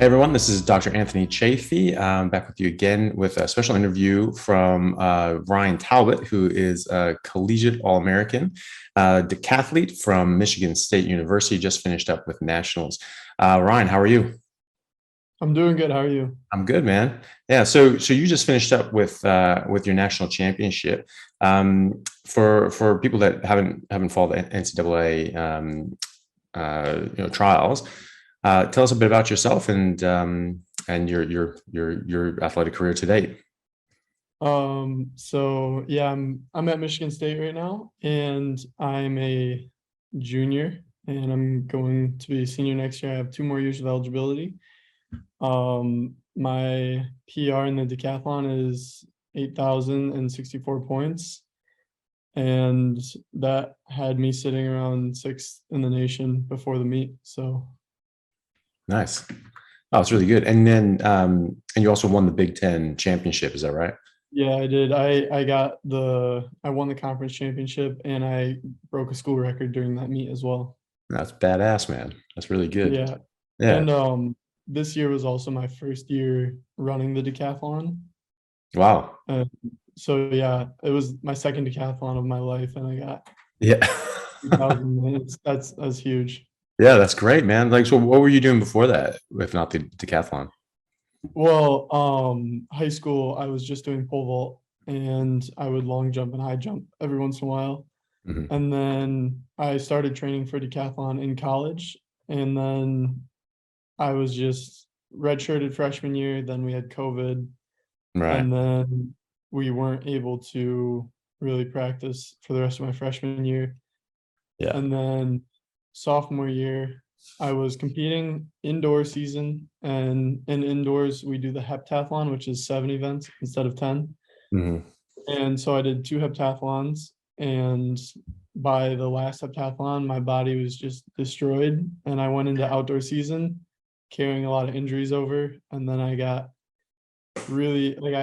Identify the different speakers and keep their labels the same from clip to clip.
Speaker 1: everyone, this is Dr. Anthony Chafee. I'm back with you again with a special interview from Ryan Talbot, who is a collegiate All-American, decathlete from Michigan State University, just finished up with nationals. Ryan, how are you?
Speaker 2: I'm doing good. How are you?
Speaker 1: I'm good, man. Yeah, so you just finished up with your national championship. For people that haven't followed the NCAA trials. Tell us a bit about yourself and your athletic career to date.
Speaker 2: So yeah, I'm at Michigan State right now, and I'm a junior, and I'm going to be a senior next year. I have 2 more years of eligibility. My PR in the decathlon is 8,064 points, and that had me sitting around sixth in the nation before the meet. So
Speaker 1: Nice. Oh, it's really good. And then and you also won the Big Ten championship. Is that right?
Speaker 2: yeah, I did. I won the conference championship, and I broke a school record during that meet as well.
Speaker 1: That's badass, man. That's really good.
Speaker 2: Yeah.
Speaker 1: Yeah.
Speaker 2: And this year was also my first year running the decathlon.
Speaker 1: Wow.
Speaker 2: And so yeah, it was my second decathlon of my life, and I got
Speaker 1: Yeah.
Speaker 2: 2,000 minutes. That's huge.
Speaker 1: Yeah, that's great, man. Like, so what were you doing before that, if not the decathlon?
Speaker 2: Well, high school, I was just doing pole vault, and I would long jump and high jump every once in a while.
Speaker 1: Mhm.
Speaker 2: And then I started training for decathlon in college, and then I was just redshirted freshman year. Then we had COVID,
Speaker 1: Right.
Speaker 2: and then we weren't able to really practice for the rest of my freshman year.
Speaker 1: Yeah.
Speaker 2: And then sophomore year, I was competing indoor season, and in indoors we do the heptathlon, which is 7 events instead of 10.
Speaker 1: Mhm.
Speaker 2: And so I did 2 heptathlons, and by the last heptathlon, my body was just destroyed, and I went into outdoor season carrying a lot of injuries over, and then I got really like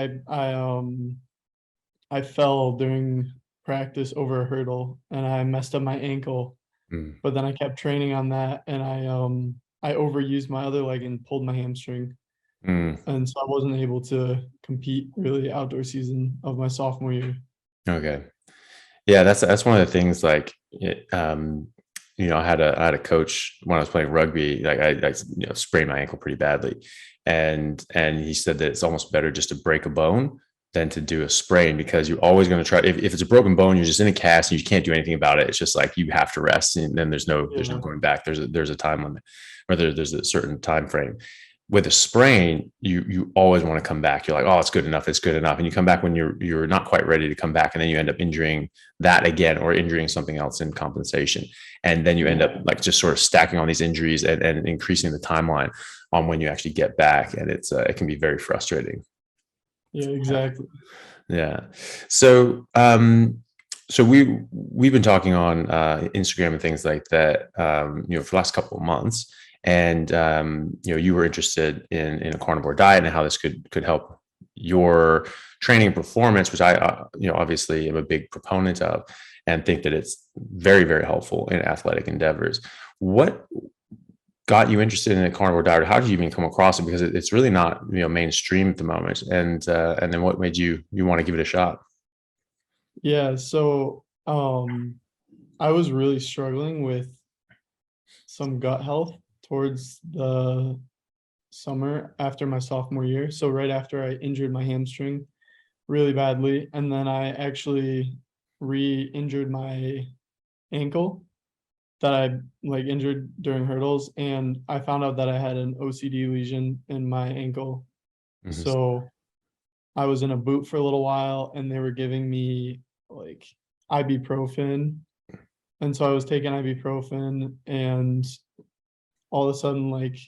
Speaker 2: I fell during practice over a hurdle, and I messed up my ankle,
Speaker 1: Mm.
Speaker 2: but then I kept training on that, and I overused my other leg and pulled my hamstring,
Speaker 1: Mm.
Speaker 2: and so I wasn't able to compete really outdoor season of my sophomore year.
Speaker 1: Okay. Yeah, that's one of the things. Like, I had a coach when I was playing rugby. Like, I sprained my ankle pretty badly, and he said that it's almost better just to break a bone than to do a sprain, because you're always going to try. If it's a broken bone, you're just in a cast and you can't do anything about it. It's just like you have to rest, and then there's no
Speaker 2: Yeah.
Speaker 1: going back. There's a time limit, or there's a certain time frame. With a sprain, you always want to come back. You're like, oh, it's good enough, and you come back when you're not quite ready to come back, and then you end up injuring that again, or injuring something else in compensation, and then you end up like just sort of stacking on these injuries and increasing the timeline on when you actually get back, and it can be very frustrating.
Speaker 2: Yeah, exactly.
Speaker 1: Yeah. So we've been talking on Instagram and things like that, for the last couple of months, and you were interested in a carnivore diet and how this could help your training and performance, which I obviously am a big proponent of, and think that it's very, very helpful in athletic endeavors. What got you interested in a carnivore diet? How did you even come across it? Because it's really not mainstream at the moment. And then what made you want to give it a shot?
Speaker 2: Yeah, so I was really struggling with some gut health towards the summer after my sophomore year. So right after I injured my hamstring really badly, and then I actually re-injured my ankle that I like injured during hurdles, and I found out that I had an OCD lesion in my ankle.
Speaker 1: Mhm.
Speaker 2: So I was in a boot for a little while, and they were giving me like ibuprofen, and so I was taking ibuprofen, and all of a sudden, like,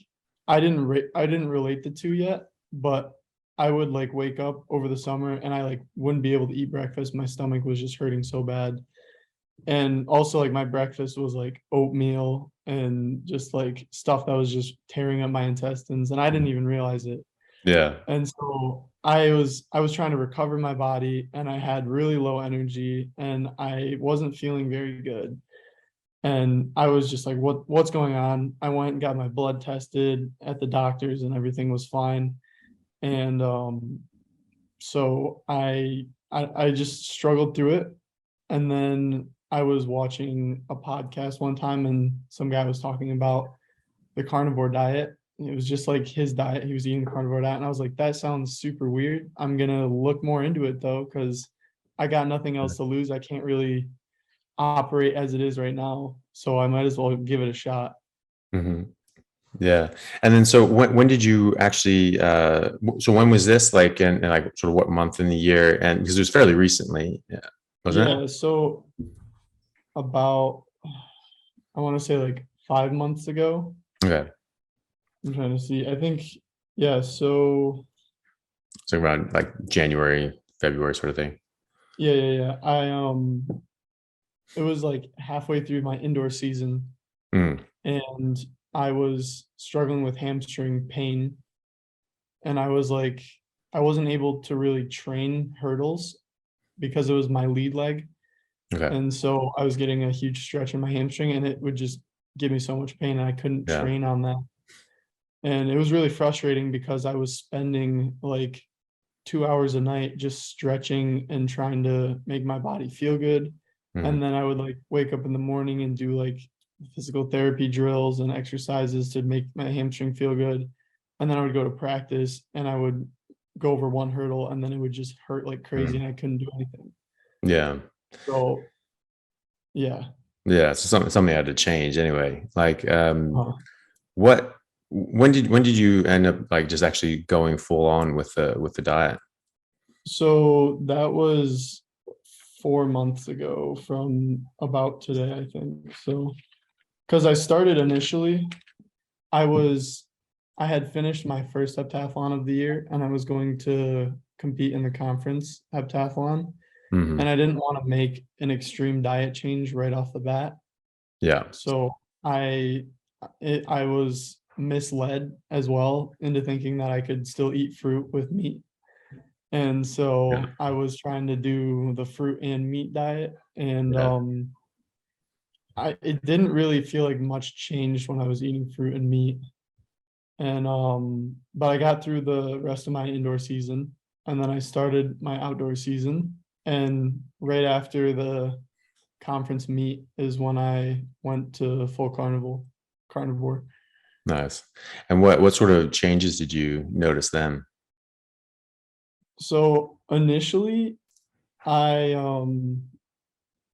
Speaker 2: I didn't relate the two yet, but I would like wake up over the summer, and I like wouldn't be able to eat breakfast. My stomach was just hurting so bad. And also like my breakfast was like oatmeal and just like stuff that was just tearing up my intestines, and I didn't even realize it.
Speaker 1: Yeah.
Speaker 2: And so I was trying to recover my body, and I had really low energy, and I wasn't feeling very good. And I was just like, what's going on? I went and got my blood tested at the doctor's and everything was fine. And so I just struggled through it. And then I was watching a podcast one time and some guy was talking about the carnivore diet. It was just like his diet. He was eating the carnivore diet. And I was like, that sounds super weird. I'm gonna look more into it though, because I got nothing else to lose. I can't really operate as it is right now. So I might as well give it a shot.
Speaker 1: Hmm. Yeah. And then, so when did you actually, so when was this, like, in like sort of what month in the year? And because it was fairly recently, yeah, wasn't it?
Speaker 2: Yeah, so about I want to say like 5 months ago.
Speaker 1: Okay.
Speaker 2: I'm trying to see. I think, yeah, so
Speaker 1: So around like January, February sort of thing.
Speaker 2: yeah. It was like halfway through my indoor season
Speaker 1: Mm,
Speaker 2: and I was struggling with hamstring pain. And I was like, I wasn't able to really train hurdles because it was my lead leg.
Speaker 1: okay.
Speaker 2: And so I was getting a huge stretch in my hamstring and it would just give me so much pain and I couldn't
Speaker 1: Yeah.
Speaker 2: train on that. And it was really frustrating because I was spending like 2 hours a night just stretching and trying to make my body feel good.
Speaker 1: Mhm.
Speaker 2: And then I would like wake up in the morning and do like physical therapy drills and exercises to make my hamstring feel good. And then I would go to practice and I would go over one hurdle and then it would just hurt like crazy
Speaker 1: Mm.
Speaker 2: and I couldn't do anything.
Speaker 1: Yeah.
Speaker 2: So yeah.
Speaker 1: Yeah. So something had to change anyway. Like,
Speaker 2: Uh,
Speaker 1: what, when did you end up like just actually going full on with the diet?
Speaker 2: so that was 4 months ago from about today, I think. So because I started initially, I was I had finished my first heptathlon of the year and I was going to compete in the conference heptathlon.
Speaker 1: Hmm.
Speaker 2: And I didn't want to make an extreme diet change right off the bat.
Speaker 1: Yeah.
Speaker 2: So I I was misled as well into thinking that I could still eat fruit with meat. And
Speaker 1: Yeah.
Speaker 2: so I was trying to do the fruit and meat diet. And
Speaker 1: Yeah.
Speaker 2: I it didn't really feel like much changed when I was eating fruit and meat. And but I got through the rest of my indoor season and then I started my outdoor season. And right after the conference meet is when I went to full carnivore.
Speaker 1: Nice. And what sort of changes did you notice then?
Speaker 2: So initially I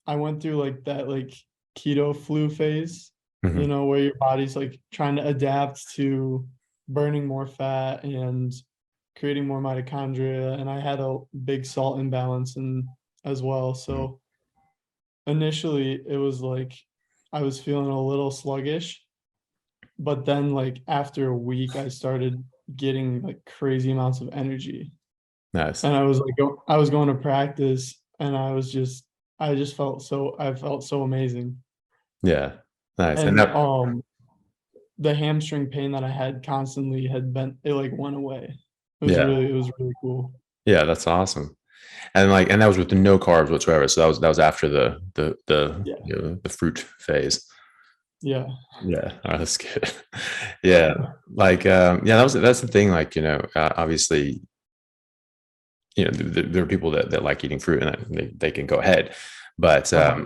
Speaker 2: I went through like that like keto flu phase,
Speaker 1: Hmm.
Speaker 2: where your body's like trying to adapt to burning more fat and creating more mitochondria. And I had a big salt imbalance and as well. So initially it was like I was feeling a little sluggish, but then like after a week I started getting like crazy amounts of energy.
Speaker 1: Nice.
Speaker 2: And I was like I was going to practice and I felt so amazing.
Speaker 1: Yeah. Nice. And
Speaker 2: And
Speaker 1: that,
Speaker 2: the hamstring pain that I had constantly had been it like went away.
Speaker 1: yeah.
Speaker 2: It was really cool.
Speaker 1: Yeah, that's awesome. And that was with no carbs whatsoever. So that was after
Speaker 2: Yeah.
Speaker 1: the fruit phase.
Speaker 2: Yeah.
Speaker 1: Yeah, oh, that's good. Yeah, like, yeah, that's the thing. Like, obviously, there are people that like eating fruit and they can go ahead, but
Speaker 2: Uh-huh.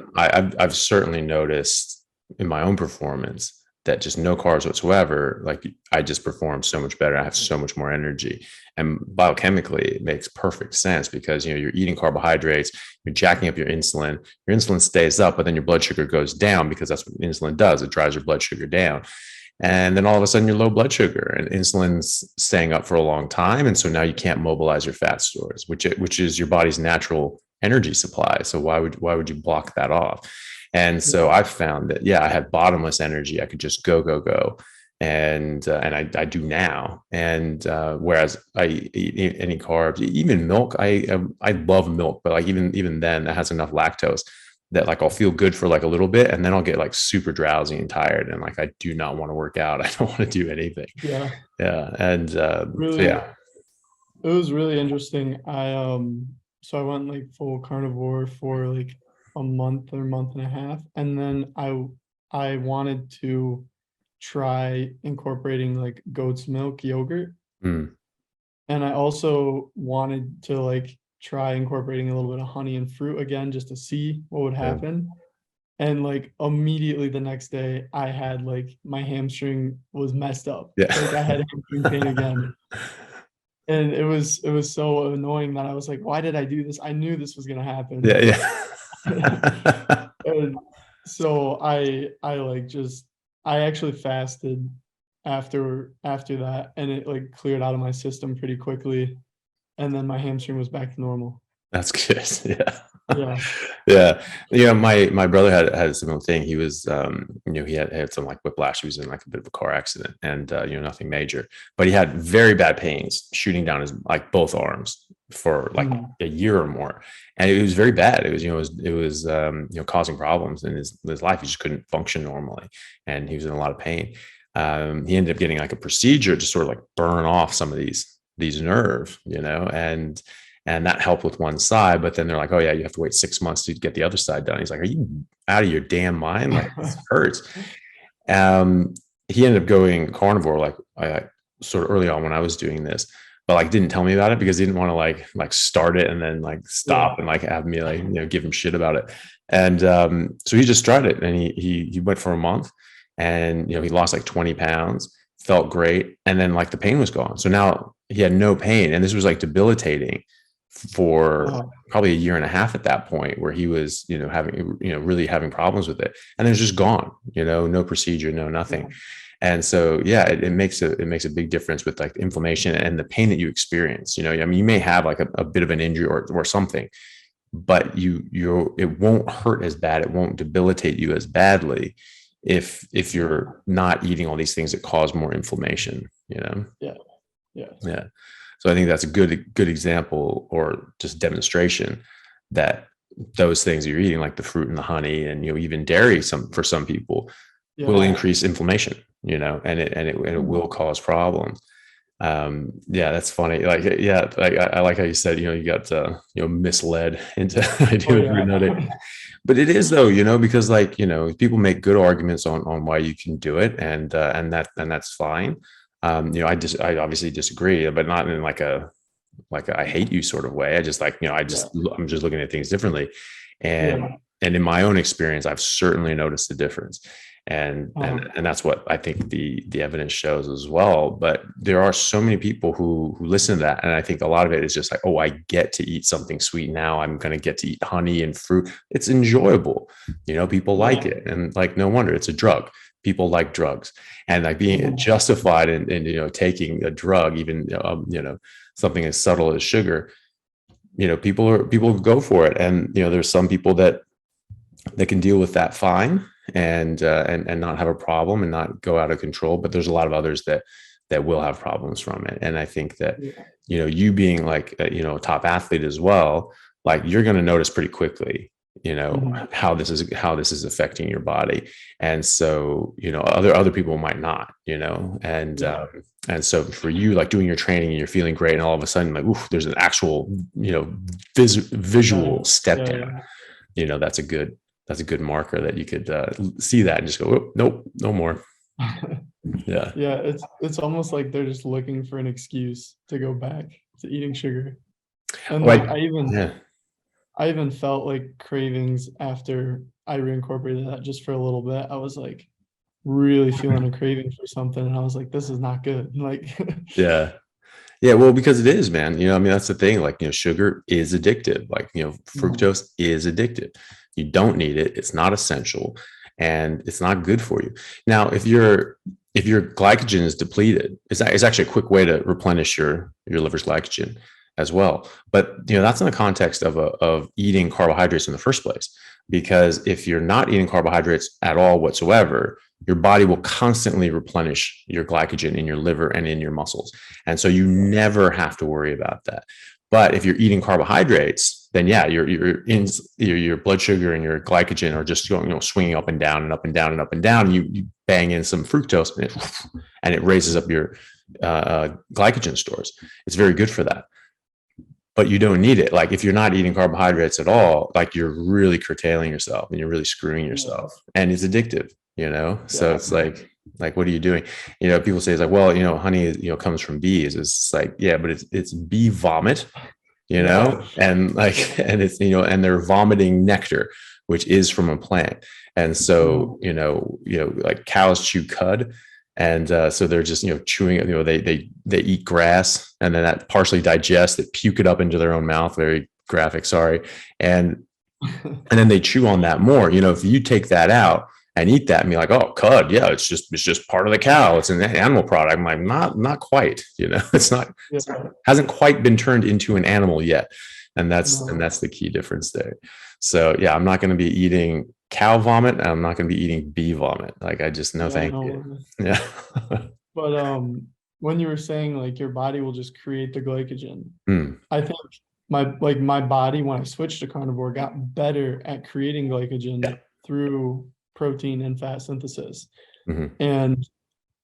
Speaker 1: I've certainly noticed in my own performance that just no carbs whatsoever, like I just perform so much better. I have so much more energy, and biochemically, it makes perfect sense because you're eating carbohydrates, you're jacking up your insulin. Your insulin stays up, but then your blood sugar goes down because that's what insulin does. It drives your blood sugar down. And then all of a sudden you're low blood sugar and insulin's staying up for a long time. And so now you can't mobilize your fat stores, which is your body's natural energy supply. So why would you block that off? And so
Speaker 2: Yeah.
Speaker 1: I found that, yeah, I had bottomless energy. I could just go. And I do now. And whereas I eat any carbs, even milk, I love milk, but like even then, it has enough lactose that like I'll feel good for like a little bit and then I'll get like super drowsy and tired and like I do not want to work out. I don't want to do anything.
Speaker 2: Yeah.
Speaker 1: Yeah. And so
Speaker 2: Really,
Speaker 1: yeah.
Speaker 2: it was really interesting. So I went like full carnivore for like a month or month and a half, and then I wanted to try incorporating like goat's milk yogurt.
Speaker 1: Mm,
Speaker 2: And I also wanted to like try incorporating a little bit of honey and fruit again, just to see what would
Speaker 1: yeah.
Speaker 2: happen. And like immediately the next day, I had like my hamstring was messed up.
Speaker 1: Yeah.
Speaker 2: Like I had hamstring pain again. And it was so annoying that I was like, why did I do this? I knew this was gonna happen.
Speaker 1: Yeah. Yeah.
Speaker 2: And so I like just I actually fasted after that, and it like cleared out of my system pretty quickly, and then my hamstring was back to normal.
Speaker 1: That's good. Yeah.
Speaker 2: Yeah.
Speaker 1: Yeah. You know, my brother had a similar thing. He was he had some like whiplash. He was in like a bit of a car accident and nothing major. But he had very bad pains shooting down his like both arms for like a year or more. And it was very bad. It was, causing problems in his life. He just couldn't function normally. And he was in a lot of pain. He ended up getting like a procedure to sort of like burn off some of these nerves, and that helped with one side. But then they're like, oh yeah, you have to wait 6 months to get the other side done. He's like, are you out of your damn mind? Like, this hurts. He ended up going carnivore, like I sort of early on when I was doing this, but like didn't tell me about it because he didn't want to like start it and then like stop and like have me like, give him shit about it. And so he just tried it, and he went for a month, and he lost like 20 pounds, felt great, and then like the pain was gone. So now he had no pain, and this was like debilitating for probably a year and a half at that point, where he was, having, really having problems with it. And then it's just gone, no procedure, no nothing. And so, yeah, it makes a big difference with like inflammation and the pain that you experience. I mean, you may have like a bit of an injury or something, but it won't hurt as bad. It won't debilitate you as badly if you're not eating all these things that cause more inflammation, Yeah. So I think that's a good example, or just demonstration, that those things you're eating, like the fruit and the honey, and even dairy, for some people, will increase inflammation, and it will cause problems. Yeah, that's funny. Like, yeah, like I like how you said, you got misled into doing but it is though, because like, people make good arguments on why you can do it, and that's fine. I obviously disagree, but not in like a I hate you sort of way. I just like, I'm just looking at things differently. And in my own experience, I've certainly noticed the difference. And that's what I think the evidence shows as well. But there are so many people who listen to that. And I think a lot of it is just like, oh, I get to eat something sweet now. I'm going to get to eat honey and fruit. It's enjoyable. People like it. And like, no wonder, it's a drug. People like drugs, and like being justified in taking a drug, even something as subtle as sugar. People go for it, and there's some people that can deal with that fine and not have a problem and not go out of control. But there's a lot of others that will have problems from it. And I think that you being like a top athlete as well, like you're going to notice pretty quickly how this is affecting your body. And so other people might not, and so for you, like doing your training and you're feeling great, and all of a sudden like, oof, there's an actual visual step down. That's a good marker that you could see that and just go, oh, nope, no more. Yeah
Speaker 2: It's almost like they're just looking for an excuse to go back to eating sugar. And I even felt like cravings after I reincorporated that just for a little bit. I was like really feeling a craving for something, and I was like, this is not good. Like,
Speaker 1: yeah, well, because it is, man. I mean, that's the thing. Like, sugar is addictive. Like, fructose is addictive. You don't need it. It's not essential, and it's not good for you. Now, if your glycogen is depleted, it's actually a quick way to replenish your liver's glycogen as well. But that's in the context of eating carbohydrates in the first place, because if you're not eating carbohydrates at all whatsoever, your body will constantly replenish your glycogen in your liver and in your muscles, and so you never have to worry about that. But if you're eating carbohydrates, then your blood sugar and your glycogen are just going, swinging up and down and up and down and up and down. You bang in some fructose, and it raises up your glycogen stores. It's very good for that. But you don't need it. Like, if you're not eating carbohydrates at all, like, you're really curtailing yourself and you're really screwing yourself, and it's addictive. So
Speaker 2: Yeah.
Speaker 1: it's like, what are you doing? People say it's like, well, honey, comes from bees. It's like, yeah, but it's bee vomit,
Speaker 2: Yeah.
Speaker 1: and like, and it's, and they're vomiting nectar, which is from a plant. And so, like cows chew cud. And so they're just, chewing it, they eat grass, and then that partially digests, they puke it up into their own mouth. Very graphic, sorry. And then they chew on that more. If you take that out and eat that and be like, oh, cud, yeah, it's just part of the cow. It's an animal product. I'm like, not quite. It's not,
Speaker 2: Yeah.
Speaker 1: hasn't quite been turned into an animal yet, and that's
Speaker 2: No.
Speaker 1: the key difference there. So yeah, I'm not going to be eating cow vomit, and I'm not going to be eating bee vomit. Like, I just, no,
Speaker 2: Yeah,
Speaker 1: thank
Speaker 2: no
Speaker 1: you.
Speaker 2: worries.
Speaker 1: Yeah.
Speaker 2: But when you were saying like your body will just create the glycogen,
Speaker 1: Mm,
Speaker 2: I think my body when I switched to carnivore got better at creating
Speaker 1: yeah.
Speaker 2: glycogen through protein and fat synthesis.
Speaker 1: Mhm.
Speaker 2: And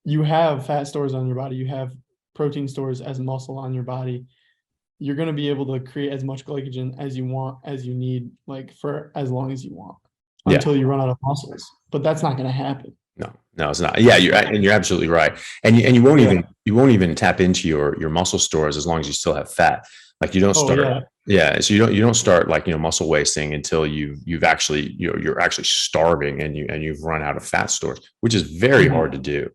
Speaker 2: you have fat stores on your body, you have protein stores as muscle on your body. You're going to be able to create as much glycogen as you want, as you need, like for as long as you want,
Speaker 1: Yeah.
Speaker 2: until you run out of muscles. But that's not going to happen.
Speaker 1: No, it's not. Yeah, you're absolutely right. And you won't
Speaker 2: Yeah.
Speaker 1: even tap into your muscle stores as long as you still have fat. Like, you don't
Speaker 2: Oh
Speaker 1: start.
Speaker 2: yeah.
Speaker 1: Yeah, so you don't start, like, muscle wasting until you've actually, you're actually starving, and you've run out of fat stores, which is very hard to do.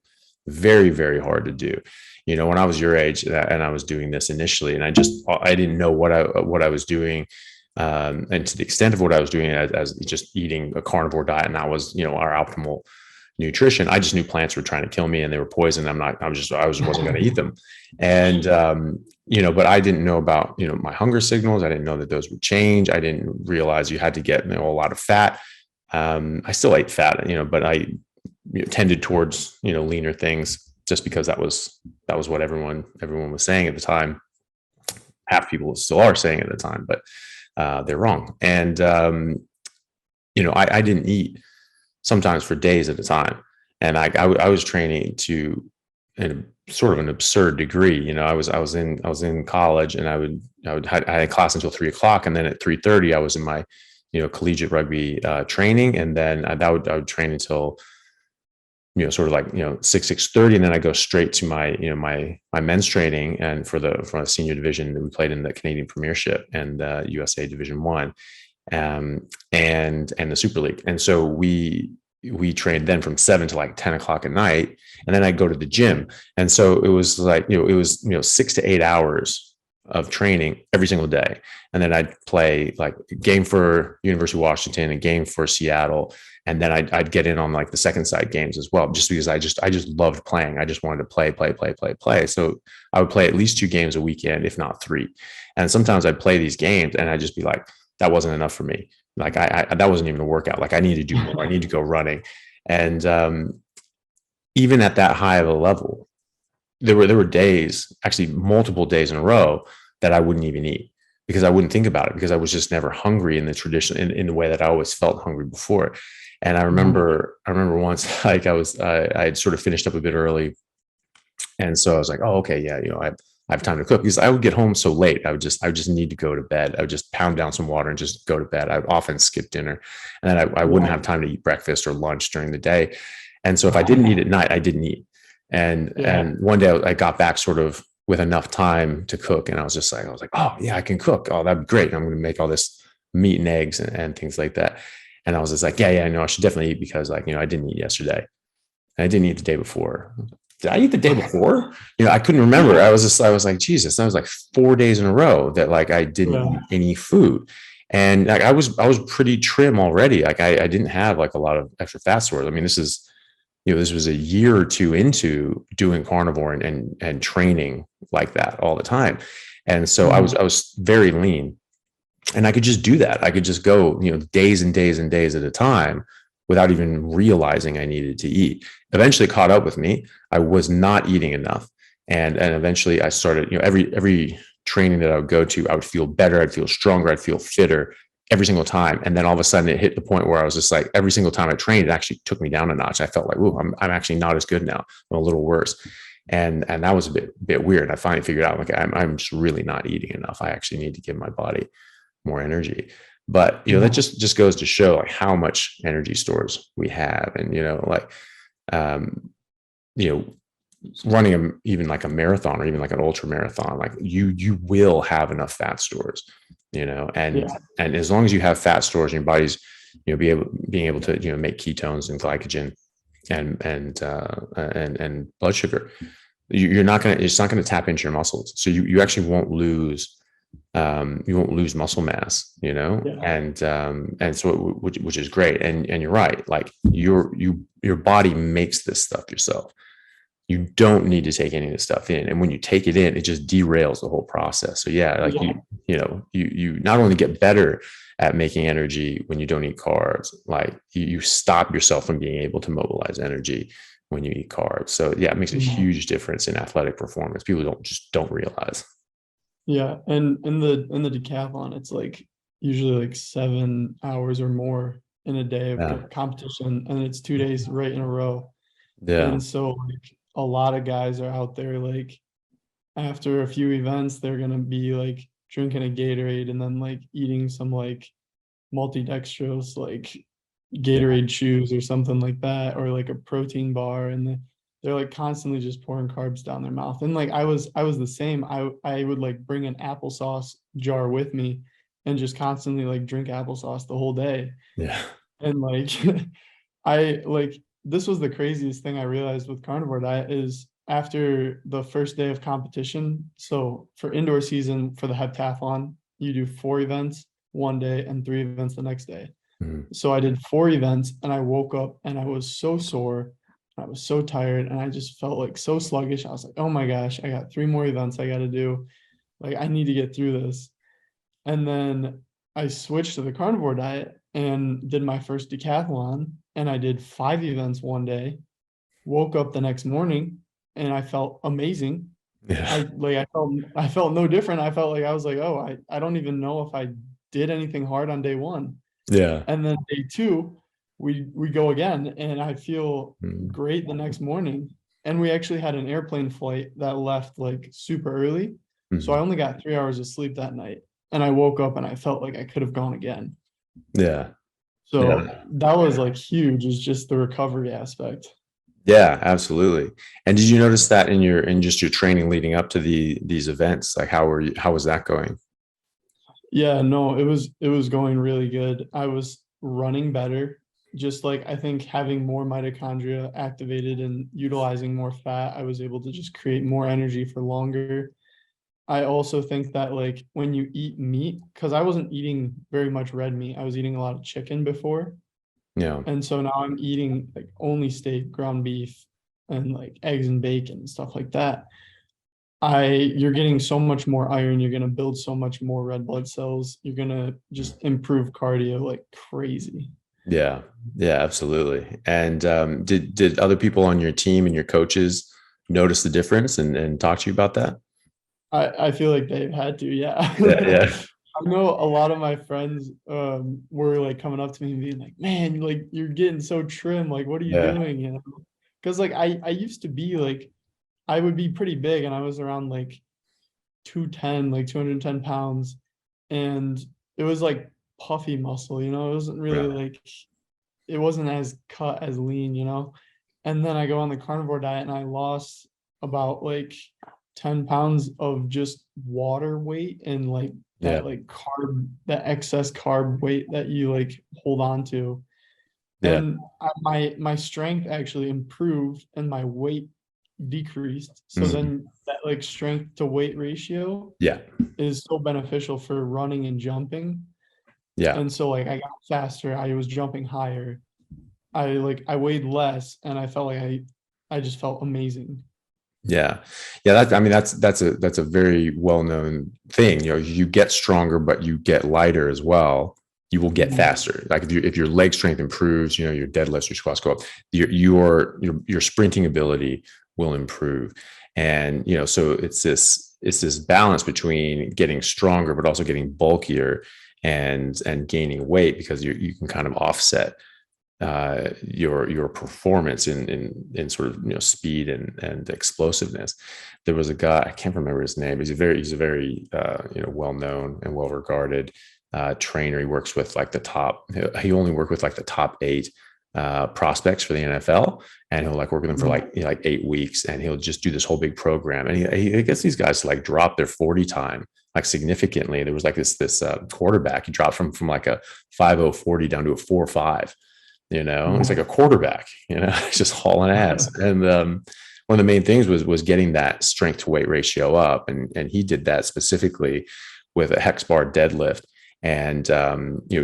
Speaker 1: Very, very hard to do. When I was your age, and I was doing this initially, and I didn't know what I was doing. And to the extent of what I was doing, as just eating a carnivore diet, and that was, our optimal nutrition. I just knew plants were trying to kill me, and they were poison. I wasn't going to eat them. And, but I didn't know about, my hunger signals. I didn't know that those would change. I didn't realize you had to get, a lot of fat. I still ate fat, but I tended towards, leaner things, just because that was what everyone was saying at the time. Half people still are saying at the time, but they're wrong. And, I didn't eat sometimes for days at a time. And I was training to, in sort of an absurd degree. I was in college, and I had class until 3 o'clock. And then at 3:30, I was in my, collegiate rugby training. And then I would train until, sort of like, 6:30. And then I go straight to my, my men's training. And for the senior division, we played in the Canadian Premiership and USA Division 1. And the Super League. And so we trained then from 7 to like 10 o'clock at night. And then I'd go to the gym. And so it was like, it was, 6 to 8 hours of training every single day. And then I'd play like a game for University of Washington, a game for Seattle. And then I'd get in on like the second side games as well, just because I just loved playing. I just wanted to play. So I would play at least 2 games a weekend, if not 3. And sometimes I'd play these games, and I'd just be like, that wasn't enough for me. Like, I that wasn't even a workout. Like, I need to do more. I need to go running. And even at that high of a level, there were days, actually multiple days in a row, that I wouldn't even eat, because I wouldn't think about it, because I was just never hungry in the tradition, in the way that I always felt hungry before. And I remember once, like, I had sort of finished up a bit early. And so I was like, oh, okay, yeah, I have time to cook, because I would get home so late. I would just need to go to bed. I would just pound down some water and just go to bed. I would often skip dinner, and then I wouldn't have time to eat breakfast or lunch during the day. And so if I didn't eat at night, I didn't eat. And one day I got back sort of with enough time to cook, and I was like, oh yeah, I can cook. Oh, that'd be great. I'm going to make all this meat and eggs and things like that. And I was just like, yeah, no, I should definitely eat, because, like, I didn't eat yesterday, and I didn't eat the day before. Did I eat the day before? I couldn't remember. I was like, Jesus. That was like 4 days in a row that, like, I didn't eat any food. And like, I was pretty trim already. Like, I didn't have like a lot of extra fat stores. I mean, this was a year or two into doing carnivore and training like that all the time. And so I was very lean, and I could just do that. I could just go, days and days and days at a time, without even realizing I needed to eat. Eventually it caught up with me. I was not eating enough. And eventually I started, every training that I would go to, I would feel better. I'd feel stronger. I'd feel fitter every single time. And then all of a sudden it hit the point where I was just like, every single time I trained, it actually took me down a notch. I felt like, ooh, I'm actually not as good now. I'm a little worse. And that was a bit weird. I finally figured out, like, I'm just really not eating enough. I actually need to give my body more energy. But, that just goes to show like how much energy stores we have. And, um, you know, running even like a marathon or even like an ultra marathon, like you will have enough fat stores, and as long as you have fat stores in your body's, being able to, make ketones and glycogen and blood sugar, it's not going to tap into your muscles. So you actually won't lose, muscle mass, and so which is great. And you're right. Like your body makes this stuff yourself. You don't need to take any of this stuff in. And when you take it in, it just derails the whole process. So you not only get better at making energy when you don't eat carbs, like you stop yourself from being able to mobilize energy when you eat carbs. So it makes a huge difference in athletic performance. People don't realize.
Speaker 2: Yeah. And in the decathlon, it's like usually like 7 hours or more in a day of competition. And it's 2 days right in a row.
Speaker 1: Yeah.
Speaker 2: And so like a lot of guys are out there, like after a few events, they're going to be like drinking a Gatorade and then like eating some like multi-dextrose, like Gatorade chews or something like that, or like a protein bar. And they're like constantly just pouring carbs down their mouth. And like I was the same. I would like bring an applesauce jar with me and just constantly like drink applesauce the whole day.
Speaker 1: Yeah.
Speaker 2: And like this was the craziest thing I realized with carnivore diet is after the first day of competition. So for indoor season, for the heptathlon, you do 4 events one day and 3 events the next day.
Speaker 1: Mm-hmm.
Speaker 2: So I did 4 events and I woke up and I was so sore. I was so tired and I just felt like so sluggish. I was like, oh my gosh, I got 3 more events I got to do. Like I need to get through this. And then I switched to the carnivore diet and did my first decathlon, and I did 5 events one day, woke up the next morning and I felt amazing.
Speaker 1: Yeah.
Speaker 2: I felt no different. I felt like I was like, oh, I don't even know if I did anything hard on day 1.
Speaker 1: Yeah.
Speaker 2: And then day 2, we go again and I feel great the next morning. And we actually had an airplane flight that left like super early. Mm-hmm. So I only got 3 hours of sleep that night. And I woke up and I felt like I could have gone again.
Speaker 1: Yeah.
Speaker 2: So that was like huge, is just the recovery aspect.
Speaker 1: Yeah, absolutely. And did you notice that in just your training leading up to these events? Like how was that going?
Speaker 2: Yeah, no, it was going really good. I was running better. Just like I think having more mitochondria activated and utilizing more fat, I was able to just create more energy for longer. I also think that like when you eat meat, because I wasn't eating very much red meat, I was eating a lot of chicken before.
Speaker 1: Yeah.
Speaker 2: And so now I'm eating like only steak, ground beef, and like eggs and bacon and stuff like that. You're getting so much more iron, you're gonna build so much more red blood cells, you're gonna just improve cardio like crazy.
Speaker 1: Yeah, absolutely. And did other people on your team and your coaches notice the difference and talk to you about that?
Speaker 2: I feel like they've had to, yeah.
Speaker 1: Yeah.
Speaker 2: I know a lot of my friends were like coming up to me and being like, man, like you're getting so trim, like what are you doing? You know, because like I used to be like, I would be pretty big and I was around like 210, like 210 pounds, and it was like puffy muscle, you know, it wasn't really like, it wasn't as cut as lean, you know. And then I go on the carnivore diet and I lost about like 10 pounds of just water weight and like that like carb, that excess carb weight that you like hold on to. And my strength actually improved and my weight decreased. So then that like strength to weight ratio is so beneficial for running and jumping. Yeah. And so like I got faster, I was jumping higher. I weighed less and I felt like I just felt amazing.
Speaker 1: Yeah. That's a very well-known thing. You know, you get stronger, but you get lighter as well. You will get faster. Like if your leg strength improves, you know, your deadlifts, your squats go up, your sprinting ability will improve. And, you know, so it's this balance between getting stronger, but also getting bulkier and gaining weight, because you can kind of offset your performance in sort of, you know, speed and explosiveness. There was a guy, I can't remember his name. He's a very you know, well-known and well-regarded trainer. He works with like he only worked with like the top 8 prospects for the NFL, and he'll like work with them for like 8 weeks, and he'll just do this whole big program, and he gets these guys to like drop their 40 time like significantly. There was like this quarterback, he dropped from like a 5.040 down to a 4.5. It's like a quarterback, just hauling ass. And one of the main things was getting that strength to weight ratio up, and he did that specifically with a hex bar deadlift, and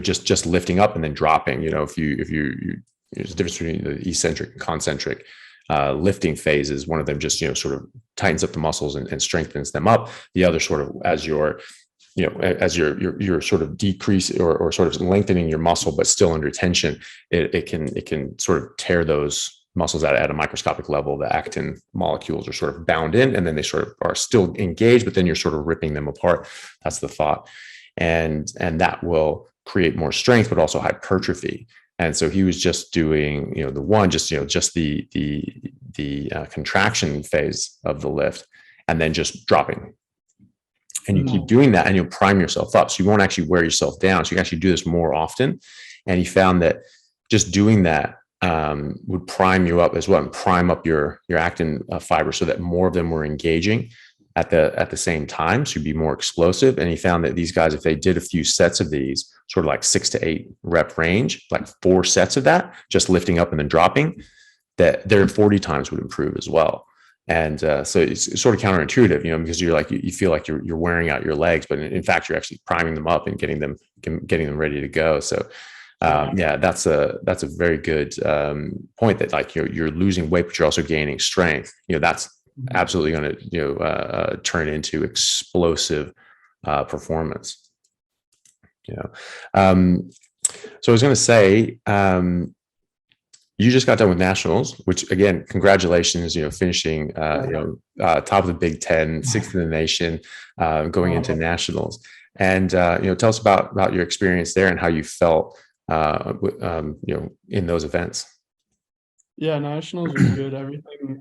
Speaker 1: just lifting up and then dropping. If you there's a difference between the eccentric and concentric lifting phases. One of them just sort of tightens up the muscles and strengthens them up. The other sort of as you're sort of decrease or sort of lengthening your muscle, but still under tension, it can sort of tear those muscles at a microscopic level. The actin molecules are sort of bound in, and then they sort of are still engaged, but then you're sort of ripping them apart. That's the thought. And that will create more strength, but also hypertrophy. And so he was just doing, just the contraction phase of the lift, and then just dropping. And you keep doing that, and you'll prime yourself up. So you won't actually wear yourself down. So you can actually do this more often. And he found that just doing that would prime you up as well, and prime up your actin fiber, so that more of them were engaging at the same time. So you'd be more explosive. And he found that these guys, if they did a few sets of these, sort of like 6 to 8 rep range, like 4 sets of that, just lifting up and then dropping, that their 40 times would improve as well. And so it's sort of counterintuitive, because you're like, you feel like you're wearing out your legs, but in fact, you're actually priming them up and getting them ready to go. So that's a very good point, that like you're losing weight, but you're also gaining strength. That's absolutely going to turn into explosive performance. So I was going to say, you just got done with nationals, which again, congratulations, finishing, top of the Big Ten, 6th in the nation, going into nationals. And, tell us about your experience there and how you felt, in those events.
Speaker 2: Yeah, nationals was good.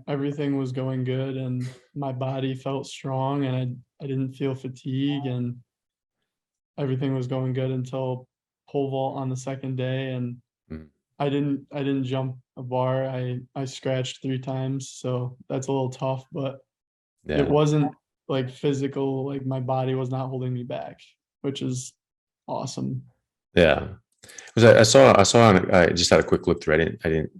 Speaker 2: Everything was going good, and my body felt strong, and I didn't feel fatigue, and everything was going good until pole vault on the second day. And I didn't jump a bar. I scratched 3 times, so that's a little tough, but it wasn't like physical, like my body was not holding me back, which is awesome.
Speaker 1: Yeah. I saw I just had a quick look through. I didn't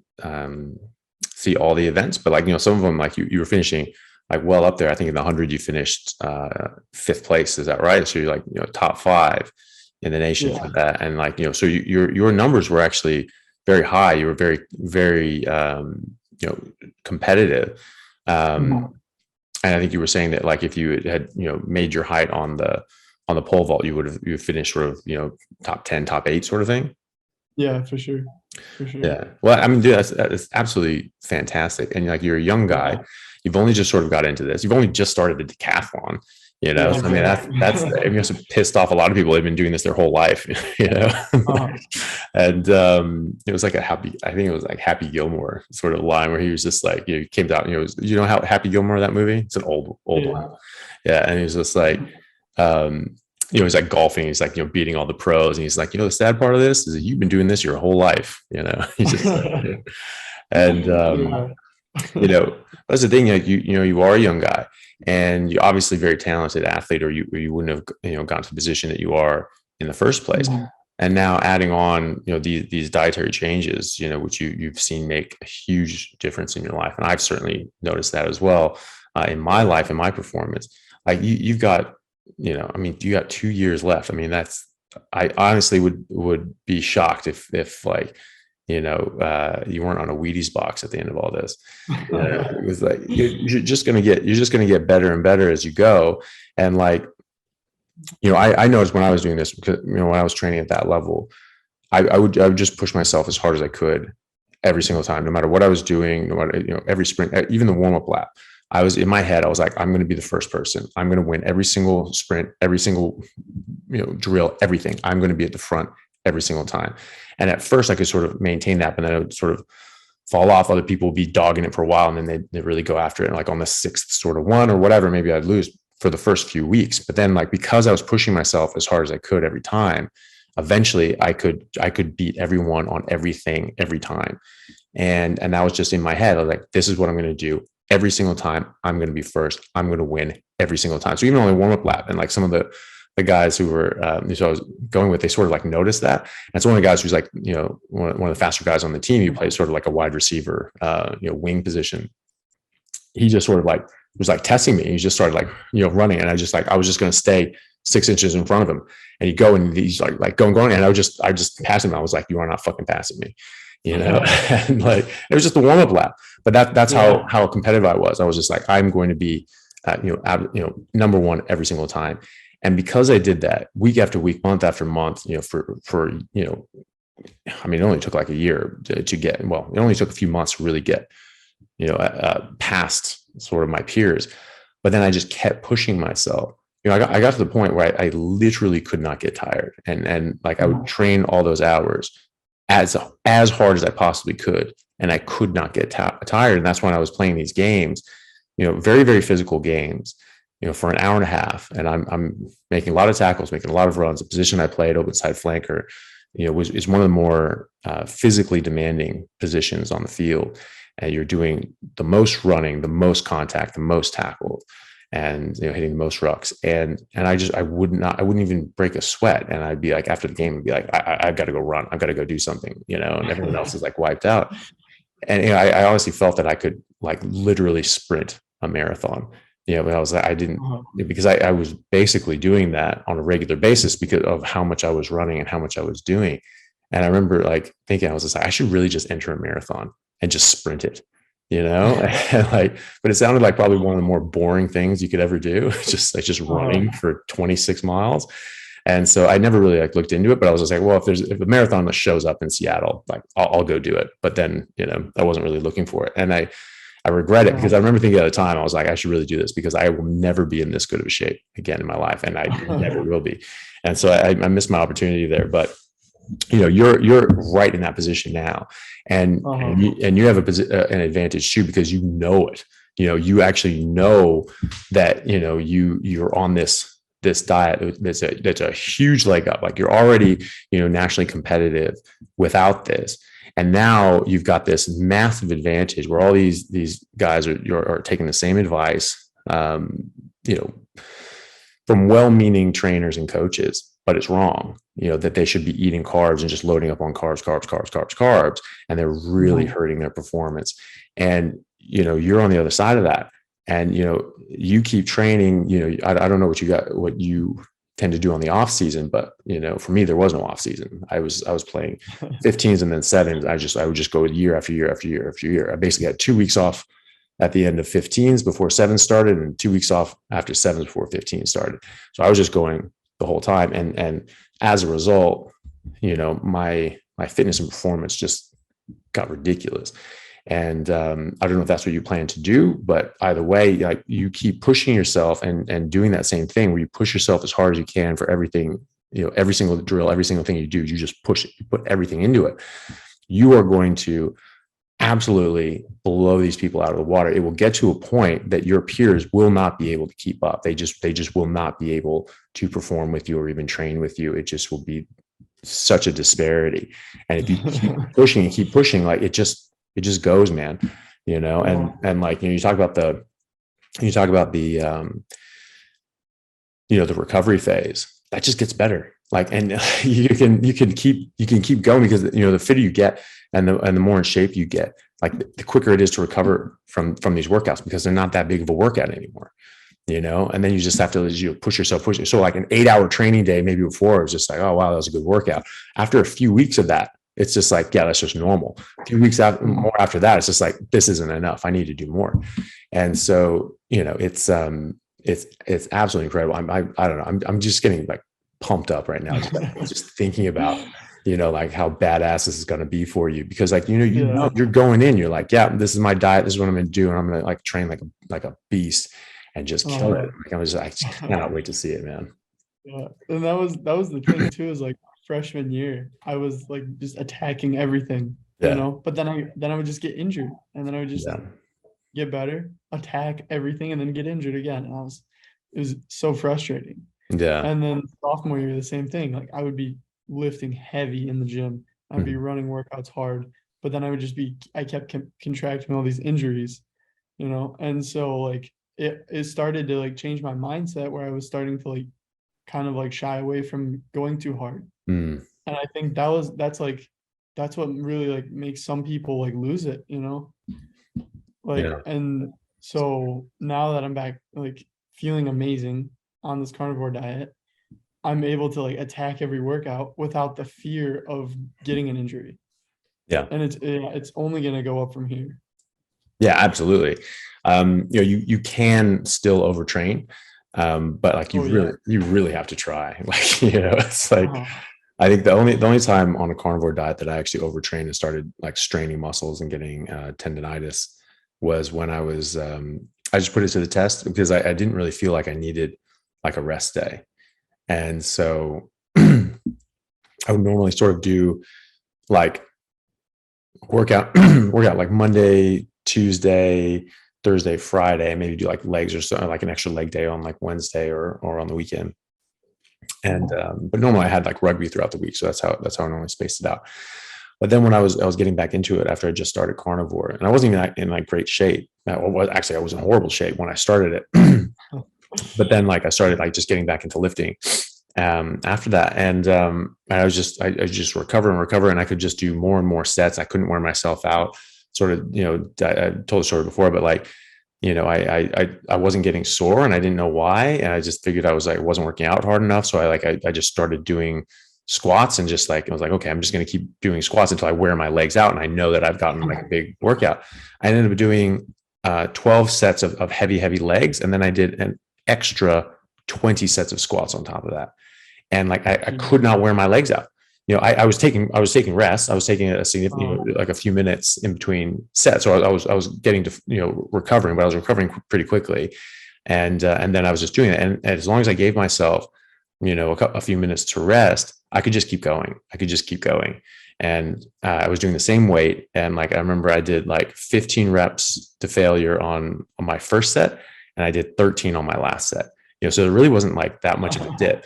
Speaker 1: see all the events, but like, some of them, like you were finishing like well up there. I think in the 100 you finished 5th place. Is that right? So you're like, top 5 in the nation for that. And like, so your numbers were actually very high. You were very, very, competitive. And I think you were saying that like, if you had, made your height on the pole vault, you would finished sort of, top 10, top 8 sort of thing.
Speaker 2: Yeah, for sure.
Speaker 1: Yeah. Well, I mean, dude, that's absolutely fantastic. And like, you're a young guy, you've only just sort of got into this. You've only just started the decathlon, so, I mean, that's it must have pissed off a lot of people. They've been doing this their whole life, and it was like I think it was like Happy Gilmore sort of line where he was just like, he came out, how Happy Gilmore, that movie, it's an old one. Yeah. And he was just like, he's like golfing. He's like, beating all the pros. And he's like, the sad part of this is that you've been doing this your whole life, He's just like, and, that's the thing. Like, you are a young guy, and you're obviously a very talented athlete, or you wouldn't have, gotten to the position that you are in the first place. And now adding on, these dietary changes, which you've seen make a huge difference in your life. And I've certainly noticed that as well, in my life and my performance. Like you've got, you got 2 years left. I mean, I honestly would be shocked if like, you weren't on a Wheaties box at the end of all this. It was like, you're just going to get better and better as you go. And like, I noticed when I was doing this, because, when I was training at that level, I would just push myself as hard as I could every single time, no matter what I was doing, no matter, every sprint, even the warm-up lap. I was in my head, I was like, I'm going to be the first person. I'm going to win every single sprint, every single, drill, everything. I'm going to be at the front every single time. And at first I could sort of maintain that, but then it would sort of fall off. Other people would be dogging it for a while, and then they really go after it. And like on the 6th sort of one or whatever, maybe I'd lose. for the first few weeks. But then like, because I was pushing myself as hard as I could every time, eventually I could beat everyone on everything every time. And that was just in my head. I was like, this is what I'm going to do every single time. I'm going to be first. I'm going to win every single time. So even on the warm-up lap, and like some of the guys who were who I was going with, they sort of like noticed that. And it's one of the guys who's like, you know, one of the faster guys on the team. He plays sort of like a wide receiver, you know, wing position. He just sort of like was like testing me. He just started like, you know, running, and I was just going to stay 6 inches in front of him, and he'd go, and he's like going, and I just passed him. I was like, you are not fucking passing me, you know. And like, it was just a warm-up lap, but that's how competitive I was. I was just like, I'm going to be you know, number one every single time. And because I did that week after week, month after month, you know, for you know, I mean, it only took like a year to get, well, it only took a few months to really get, you know, past sort of my peers. But then I just kept pushing myself. You know, I got to the point where I literally could not get tired. And like, I would train all those hours as hard as I possibly could, and I could not get tired. And that's when I was playing these games, you know, very, very physical games, you know, for an hour and a half. And I'm making a lot of tackles, making a lot of runs. The position I played, open side flanker, you know, is one of the more physically demanding positions on the field. And you're doing the most running, the most contact, the most tackles, and, you know, hitting the most rucks. And I wouldn't even break a sweat. And I'd be like, after the game, I'd be like, I've got to go run. I've got to go do something, you know, and everyone else is like wiped out. And, you know, I honestly felt that I could like literally sprint a marathon. You know, but I didn't, because I was basically doing that on a regular basis because of how much I was running and how much I was doing. And I remember like thinking, I was just like, I should really just enter a marathon and just sprint it, you know. And like, but it sounded like probably one of the more boring things you could ever do. just running for 26 miles. And so I never really like looked into it, but I was just like, well, if a marathon that shows up in Seattle, like I'll go do it. But then, you know, I wasn't really looking for it. And I regret it, because I remember thinking at the time, I was like, I should really do this, because I will never be in this good of a shape again in my life. And I never will be. And so I missed my opportunity there. But, you know, you're right in that position now. And you have an advantage too, because you know it. You know, you actually know that, you know, you're on this diet that's a huge leg up. Like, you're already, you know, nationally competitive without this. And now you've got this massive advantage where all these guys are taking the same advice, you know, from well-meaning trainers and coaches, but it's wrong. You know, that they should be eating carbs and just loading up on carbs, and they're really hurting their performance. And, you know, you're on the other side of that, and, you know, you keep training. You know, I don't know what you tend to do on the off season, but, you know, for me, there was no off season. I was playing 15s and then 7s. I would just go year after year after year after year. I basically had 2 weeks off at the end of 15s before 7s started, and 2 weeks off after 7s before 15 started. So I was just going the whole time. And as a result, you know, my fitness and performance just got ridiculous. And I don't know if that's what you plan to do, but either way, like, you keep pushing yourself and doing that same thing where you push yourself as hard as you can for everything, you know, every single drill, every single thing you do, you just push it, you put everything into it. You are going to absolutely blow these people out of the water. It will get to a point that your peers will not be able to keep up. They just will not be able to perform with you or even train with you. It just will be such a disparity. And if you keep pushing and keep pushing, like, it just goes, man, you know. And like, you know, you talk about the you know, the recovery phase, that just gets better. Like, and you can keep going, because, you know, the fitter you get and the more in shape you get, like, the quicker it is to recover from these workouts, because they're not that big of a workout anymore, you know. And then you just have to, you push yourself. So like an 8-hour training day, maybe before, it was just like, oh, wow, that was a good workout. After a few weeks of that, it's just like, yeah, that's just normal. A few weeks more after that, it's just like, this isn't enough. I need to do more. And so, you know, it's absolutely incredible. I don't know. I'm just getting like pumped up right now, just thinking about, you know, like, how badass this is going to be for you, because, like, you know, you're going in, you're like, yeah, this is my diet. This is what I'm going to do. And I'm going to, like, train like a beast and just kill it. Like, I just cannot wait to see it, man.
Speaker 2: Yeah. And that was the thing too, is like, freshman year, I was like just attacking everything, you know, but then I would just get injured, and then I would just get better, attack everything, and then get injured again. And I was was so frustrating.
Speaker 1: Yeah.
Speaker 2: And then sophomore year, the same thing. Like I would be lifting heavy in the gym. I'd be
Speaker 1: Mhm.
Speaker 2: running workouts hard, but then I kept contracting all these injuries, And so like it started to like change my mindset where I was starting to like kind of like shy away from going too hard.
Speaker 1: Mm.
Speaker 2: And I think that's what really like makes some people like lose it, Like,
Speaker 1: Yeah.
Speaker 2: and so now that I'm back, like feeling amazing on this carnivore diet, I'm able to like attack every workout without the fear of getting an injury.
Speaker 1: Yeah.
Speaker 2: And it's only going to go up from here.
Speaker 1: Yeah, absolutely. You can still overtrain, but like
Speaker 2: Oh yeah.
Speaker 1: you really have to try. Like, it's like
Speaker 2: Uh-huh.
Speaker 1: I think the only time on a carnivore diet that I actually overtrained and started like straining muscles and getting tendonitis was when I just put it to the test because I didn't really feel like I needed like a rest day, and so I would normally sort of do like workout like Monday, Tuesday, Thursday, Friday, maybe do like legs or something, like an extra leg day on like Wednesday or on the weekend. And but normally I had like rugby throughout the week, so that's how I normally spaced it out. But then when I was getting back into it after I just started carnivore, and I wasn't even in like great shape. Actually, I was in horrible shape when I started it. But then like I started like just getting back into lifting after that, and I just recover, and I could just do more and more sets. I couldn't wear myself out. Sort of, I told the story before, but like, I wasn't getting sore, and I didn't know why, and I just figured I wasn't working out hard enough. So I just started doing squats, and just like I was like, okay, I'm just going to keep doing squats until I wear my legs out, and I know that I've gotten like a big workout. I ended up doing 12 sets of heavy legs, and then I did an extra 20 sets of squats on top of that. And like I could not wear my legs out. I was taking rest. I was taking a significant, like a few minutes in between sets. So I was getting to, recovering, but I was recovering pretty quickly. And then I was just doing it. And as long as I gave myself, a few minutes to rest, I could just keep going. And I was doing the same weight. And like, I remember I did like 15 reps to failure on my first set, and I did 13 on my last set. So it really wasn't like that much of a dip.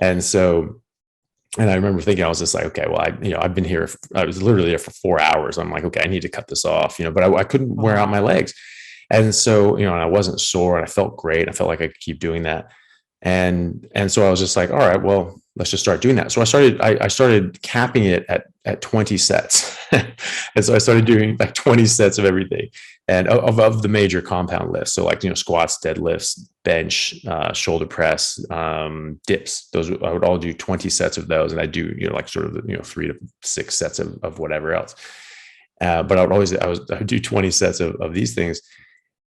Speaker 1: And so, and I remember thinking, I was just like, okay, well, I've been here. I was literally there for 4 hours. I'm like, okay, I need to cut this off, but I couldn't wear out my legs. And so, and I wasn't sore, and I felt great. I felt like I could keep doing that. And so I was just like, all right, well, let's just start doing that. So I started capping it at 20 sets. And so I started doing like 20 sets of everything, and of the major compound lifts. So like, squats, deadlifts, bench, shoulder press, dips. Those I would all do 20 sets of those. And I do, like sort of, 3 to 6 sets of whatever else. But I would do 20 sets of these things.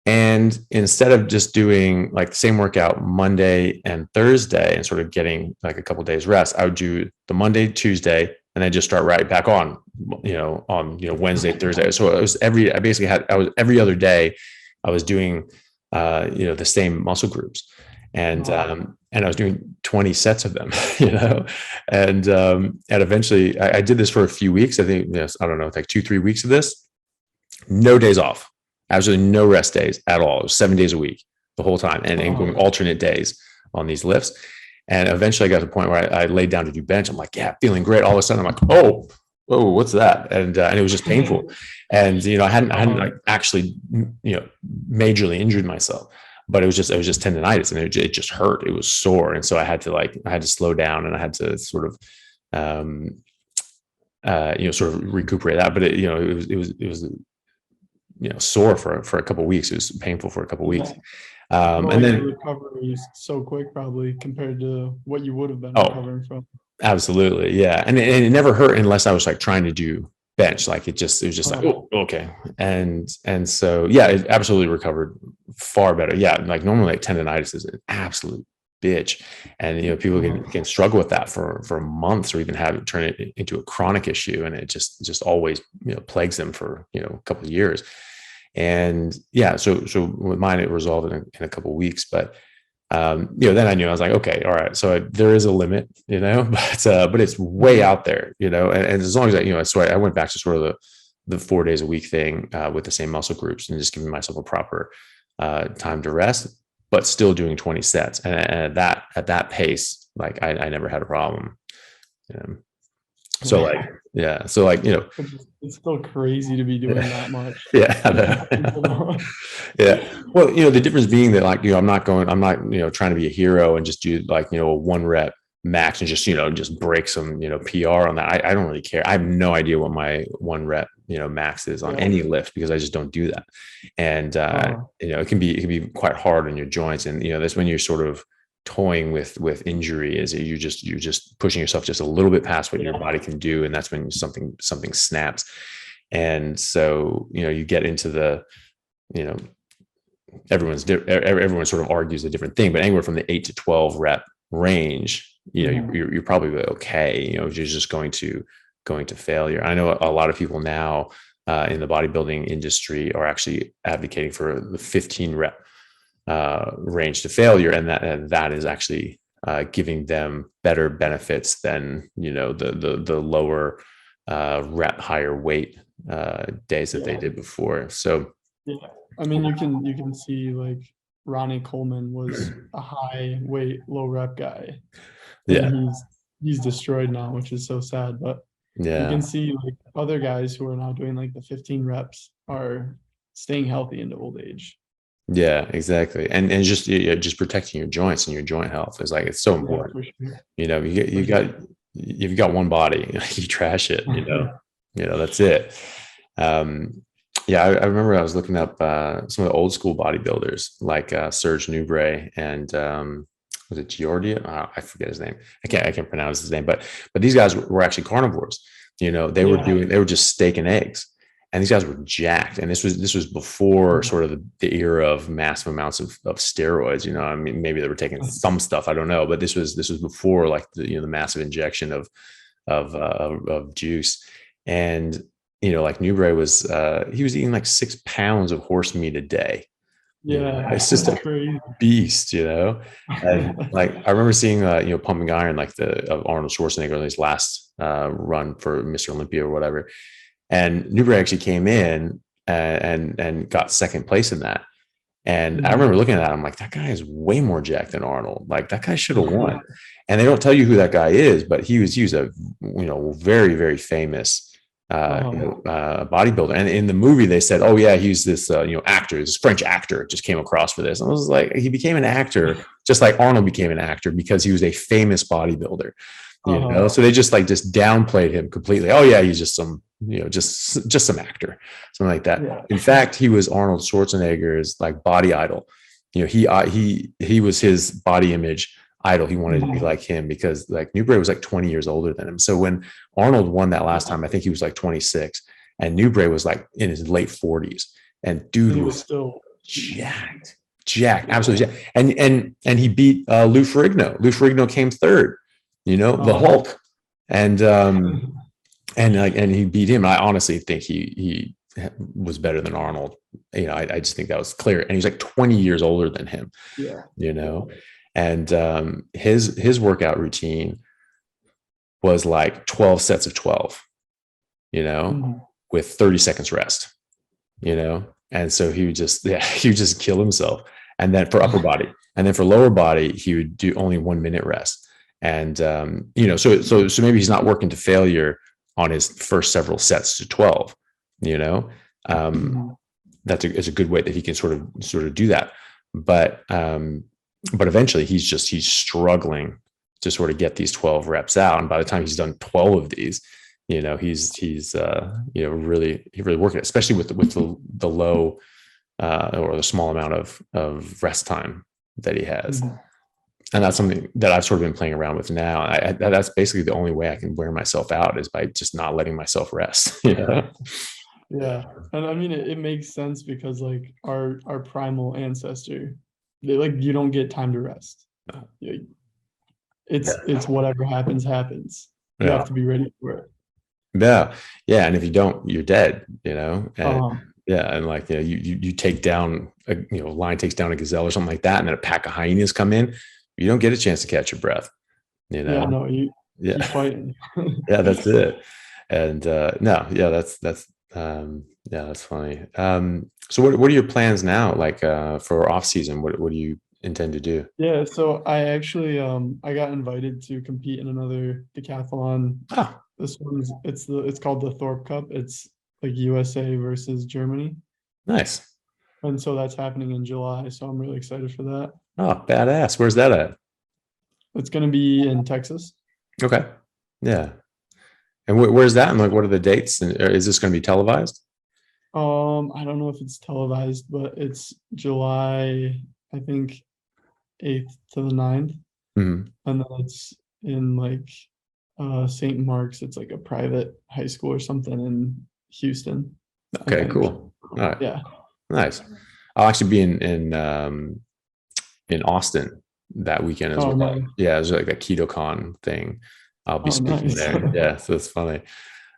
Speaker 1: And instead of just doing like the same workout Monday and Thursday and sort of getting like a couple of days rest, I would do the Monday, Tuesday, and then just start right back on Wednesday, Thursday. So it was every other day I was doing, the same muscle groups, and I was doing 20 sets of them, and eventually I did this for a few weeks. I think, I don't know, like 2-3 weeks of this, no days off. Absolutely no rest days at all. It was 7 days a week the whole time, and going alternate days on these lifts. And eventually I got to the point where I laid down to do bench. I'm like, yeah, feeling great. All of a sudden I'm like, oh, what's that? And it was just painful. And, I hadn't like actually, majorly injured myself, but it was just tendonitis, and it just hurt. It was sore. And so I had to slow down, and I had to sort of, sort of recuperate that. But it was sore for a couple of weeks. It was painful for a couple of weeks. And then
Speaker 2: recovery is so quick, probably compared to what you would have been recovering from.
Speaker 1: Absolutely. Yeah. And it never hurt unless I was like trying to do bench. Like it was just like, oh, okay. And so, yeah, it absolutely recovered far better. Yeah. Like normally like tendonitis is an absolute bitch. And, people can struggle with that for months, or even have it turn it into a chronic issue. And it just always, plagues them for, a couple of years. And yeah, so with mine, it resolved in a couple of weeks, but, then I knew, I was like, okay, all right. So there is a limit, but it's way out there, and as long as I went back to sort of the 4 days a week thing, with the same muscle groups, and just giving myself a proper, time to rest. but still doing 20 sets. And at that pace, like I never had a problem. So like, yeah. So like,
Speaker 2: It's still crazy to be doing that much.
Speaker 1: yeah. Yeah. Well, the difference being that like, I'm not, trying to be a hero and just do like, a 1 rep max and just, just break some, PR on that. I don't really care. I have no idea what my 1 rep, max is on any lift, because I just don't do that. And, it can be quite hard on your joints. And, that's when you're sort of toying with injury, is you're just pushing yourself just a little bit past what your body can do. And that's when something snaps. And so, you get into the, everyone sort of argues a different thing, but anywhere from the 8 to 12 rep range, you're probably okay. You're just going to failure. I know a lot of people now in the bodybuilding industry are actually advocating for the 15 rep range to failure, and that is actually giving them better benefits than the lower rep, higher weight days that they did before. So
Speaker 2: I mean, you can see like Ronnie Coleman was a high weight, low rep guy. And he's destroyed now, which is so sad. But you can see like other guys who are now doing like the 15 reps are staying healthy into old age.
Speaker 1: Yeah, exactly. And just protecting your joints and your joint health is like, it's so important. Sure. You've got one body, you trash it, that's it. I remember I was looking up some of the old school bodybuilders like Serge Nubret and was it Giordia? I forget his name. I can't pronounce his name, but these guys were actually carnivores. They were just steak and eggs. And these guys were jacked. And this was before sort of the era of massive amounts of steroids. I mean, maybe they were taking some stuff, I don't know, but this was before like the massive injection of juice. And like Nubret was he was eating like 6 pounds of horse meat a day. It's just a crazy beast, and like I remember seeing Pumping Iron, like of Arnold Schwarzenegger in his last run for Mr. Olympia or whatever. And Nubret actually came in and got second place in that. And I remember looking at that, I'm like, that guy is way more jacked than Arnold. Like that guy should have won. And they don't tell you who that guy is, but he was a very, very famous bodybuilder. And in the movie they said, oh yeah, he's this actor, this French actor just came across for this. And I was like, he became an actor just like Arnold became an actor because he was a famous bodybuilder. So they just downplayed him completely. Oh yeah, he's just some just some actor, something like that. In fact, he was Arnold Schwarzenegger's like body idol. He was his body image idol. He wanted to be like him because like Nubret was like 20 years older than him. So when Arnold won that last time, I think he was like 26 and Nubret was like in his late 40s, and dude was still jacked, absolutely jacked. And he beat Lou Ferrigno. Lou Ferrigno came third, the Hulk. And he beat him. I honestly think he was better than Arnold. I just think that was clear. And he's like 20 years older than him. And his workout routine was like 12 sets of 12, with 30 seconds rest, and so he would just kill himself. And then for upper body, and then for lower body, he would do only 1 minute rest. And, so maybe he's not working to failure on his first several sets to 12, that's a good way that he can sort of do that. But eventually he's struggling to sort of get these 12 reps out. And by the time he's done 12 of these, he's really working, especially with the low or the small amount of rest time that he has. And that's something that I've sort of been playing around with now. That's basically the only way I can wear myself out is by just not letting myself rest. Yeah.
Speaker 2: And I mean, it makes sense because like our primal ancestor, you don't get time to rest. It's whatever happens. You have to be ready for it.
Speaker 1: Yeah. And if you don't, you're dead, and and like, you take down, a lion takes down a gazelle or something like that. And then a pack of hyenas come in. You don't get a chance to catch your breath,
Speaker 2: keep fighting.
Speaker 1: That's it. And that's funny. So what are your plans now? Like for off season, what are you intend to do?
Speaker 2: Yeah, so I actually I got invited to compete in another decathlon.
Speaker 1: Oh,
Speaker 2: This one's it's called the Thorpe Cup. It's like USA versus Germany.
Speaker 1: nice.
Speaker 2: And so that's happening in July. So I'm really excited for that.
Speaker 1: Oh, badass. Where's that at?
Speaker 2: It's gonna be in Texas.
Speaker 1: Okay. Yeah. And where's that? And like, what are the dates? And is this going to be televised?
Speaker 2: I don't know if it's televised, but it's July, I think 8th to the 9th.
Speaker 1: Mhm.
Speaker 2: And then it's in like St. Mark's. It's like a private high school or something in Houston, I
Speaker 1: Okay,
Speaker 2: think.
Speaker 1: cool. All right.
Speaker 2: Yeah.
Speaker 1: Nice. I'll actually be in Austin that weekend as
Speaker 2: Oh,
Speaker 1: well.
Speaker 2: nice.
Speaker 1: Yeah, it's like a KetoCon thing. I'll be
Speaker 2: Oh,
Speaker 1: speaking
Speaker 2: nice.
Speaker 1: there. Yeah, so it's funny.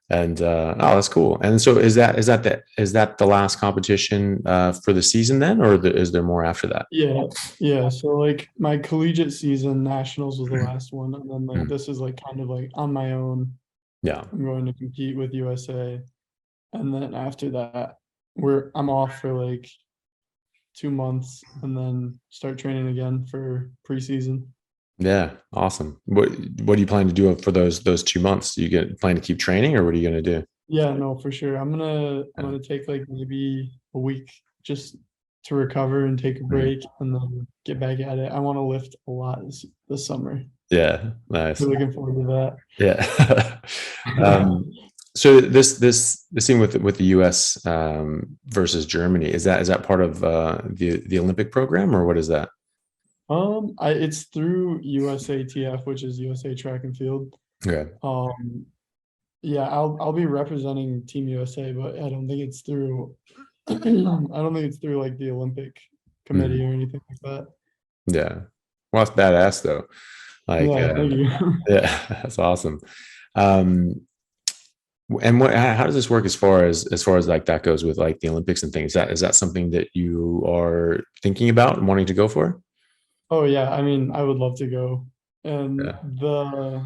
Speaker 1: And oh, that's cool. And so is that the last competition for the season then, or is there more after that?
Speaker 2: Yeah. Yeah. So like my collegiate season nationals was the last one. And then like
Speaker 1: Mm.
Speaker 2: this is like kind of like on my own.
Speaker 1: Yeah.
Speaker 2: I'm going to compete with USA. And then after that, I'm off for like 2 months and then start training again for preseason.
Speaker 1: Yeah. Awesome. What do you plan to do for those 2 months? You plan to keep training, or what are you going to do?
Speaker 2: Yeah, no, for sure. I'm gonna take like maybe a week just to recover and take a
Speaker 1: Mhm.
Speaker 2: break and then get back at it. I want to lift a lot this summer.
Speaker 1: Yeah. Nice.
Speaker 2: Really looking forward to
Speaker 1: Yeah.
Speaker 2: that.
Speaker 1: So this thing with the US versus Germany, is that part of the Olympic program, or what is that?
Speaker 2: It's through USATF, which is USA Track and Field.
Speaker 1: Okay.
Speaker 2: Um, yeah, I'll be representing Team USA, but I don't think it's through I don't think it's through like the Olympic
Speaker 1: Mhm.
Speaker 2: committee or anything like that.
Speaker 1: Yeah. Well, that's badass though. Like,
Speaker 2: Yeah, thank you.
Speaker 1: yeah, that's awesome. Um, and how does this work as far as like that goes with like the Olympics and things? Is that something that you are thinking about and wanting to go for?
Speaker 2: Oh yeah, I mean, I would love to go. And
Speaker 1: Yeah.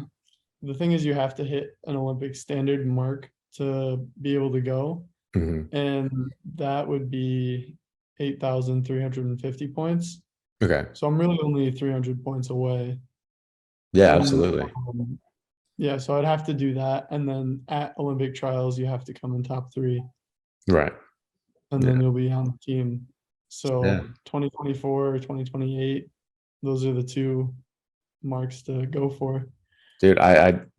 Speaker 2: the thing is you have to hit an Olympic standard mark to be able to go,
Speaker 1: Hmm.
Speaker 2: and that would be 8,350 points.
Speaker 1: Okay.
Speaker 2: So I'm really only 300 points away.
Speaker 1: Yeah,
Speaker 2: And
Speaker 1: absolutely.
Speaker 2: yeah, so I'd have to do that. And then at Olympic trials, you have to come in top three,
Speaker 1: Right.
Speaker 2: and
Speaker 1: Yeah.
Speaker 2: then you'll be on the team.
Speaker 1: Yeah.
Speaker 2: So 2024 or 2028, those are the two marks to go for.
Speaker 1: Dude,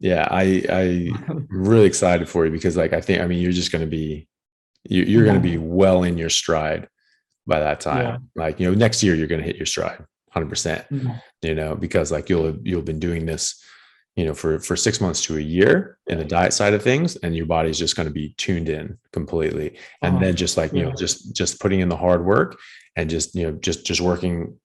Speaker 1: yeah, I'm really excited for you because like I mean you're just going to be you're going to be well in your stride by that time.
Speaker 2: Yeah.
Speaker 1: Like, next year you're going to hit your stride 100%,
Speaker 2: Mhm.
Speaker 1: because like you'll been doing this, for 6 months to a year in the diet side of things, and your body's just going to be tuned in completely. And then just like,
Speaker 2: Yeah.
Speaker 1: just putting in the hard work and just working,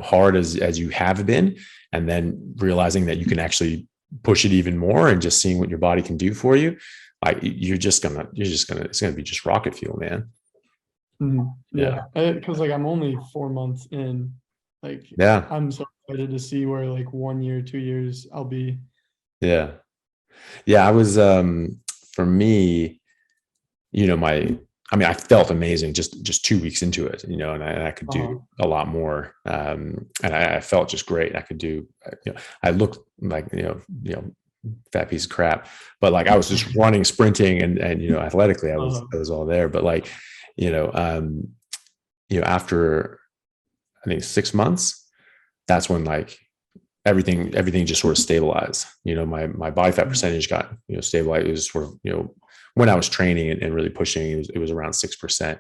Speaker 1: hard as you have been, and then realizing that you can actually push it even more and just seeing what your body can do for you. Like it's gonna be just rocket fuel, man. Yeah.
Speaker 2: Yeah. Because like I'm only 4 months in. Like
Speaker 1: Yeah.
Speaker 2: I'm so excited to see where like 1 year, 2 years I'll be.
Speaker 1: Yeah. Yeah. I was, for me, my, I mean, I felt amazing just 2 weeks into it, and I could
Speaker 2: Uh,
Speaker 1: do a lot more. And I felt just great. I could do, I looked like, fat piece of crap, but like I was just running, sprinting, and athletically, I was all there. But like, you know, um, after I think 6 months, that's when like everything just sort of stabilized. My body fat percentage got stabilized. It was sort of when I was training and really pushing, it was around 6%.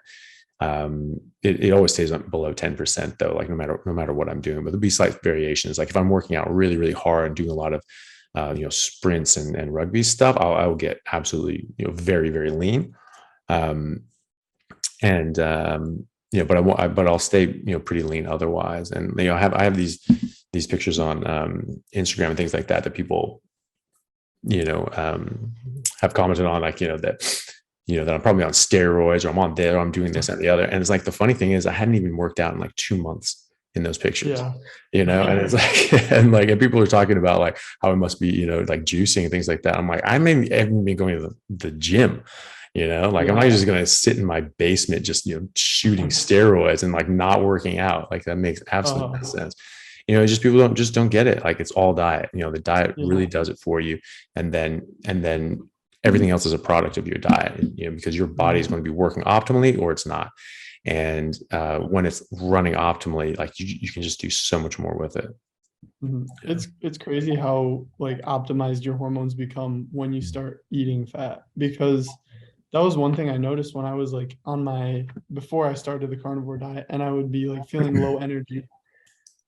Speaker 1: It always stays below 10% though, like no matter what I'm doing, but there'll be slight variations. Like if I'm working out really, really hard and doing a lot of sprints and rugby stuff, I will get absolutely very, very lean. Um, and but I'll stay pretty lean otherwise. And I have these pictures on Instagram and things like that people have commented on, like that I'm probably on steroids, or I'm on there, or I'm doing this and the other. And it's like the funny thing is I hadn't even worked out in like 2 months in those pictures.
Speaker 2: yeah.
Speaker 1: And it's like and people are talking about like how it must be like juicing and things like that. I'm like, I haven't been going to the gym Like I'm not just going to sit in my basement, just, shooting steroids and like not working out. Like that makes absolute no sense. Just people don't get it. Like it's all diet, the diet really does it for you. And then everything else is a product of your diet, because your body is going to be working optimally or it's not. And when it's running optimally, like you can just do so much more with it.
Speaker 2: It's crazy how like optimized your hormones become when you start eating fat, because that was one thing I noticed when I was like before I started the carnivore diet, and I would be like feeling low energy,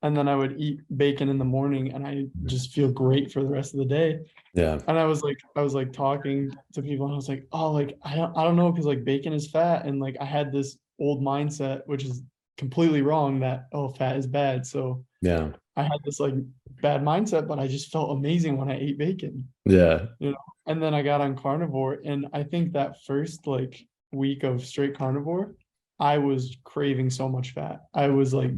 Speaker 2: and then I would eat bacon in the morning and I just feel great for the rest of the day.
Speaker 1: Yeah.
Speaker 2: And I was like talking to people and I was like, oh, like I don't know, because like bacon is fat, and like I had this old mindset which is completely wrong, that fat is bad. So
Speaker 1: yeah,
Speaker 2: I had this like bad mindset, but I just felt amazing when I ate bacon.
Speaker 1: Yeah.
Speaker 2: And then I got on carnivore, and I think that first like week of straight carnivore, I was craving so much fat. I was like,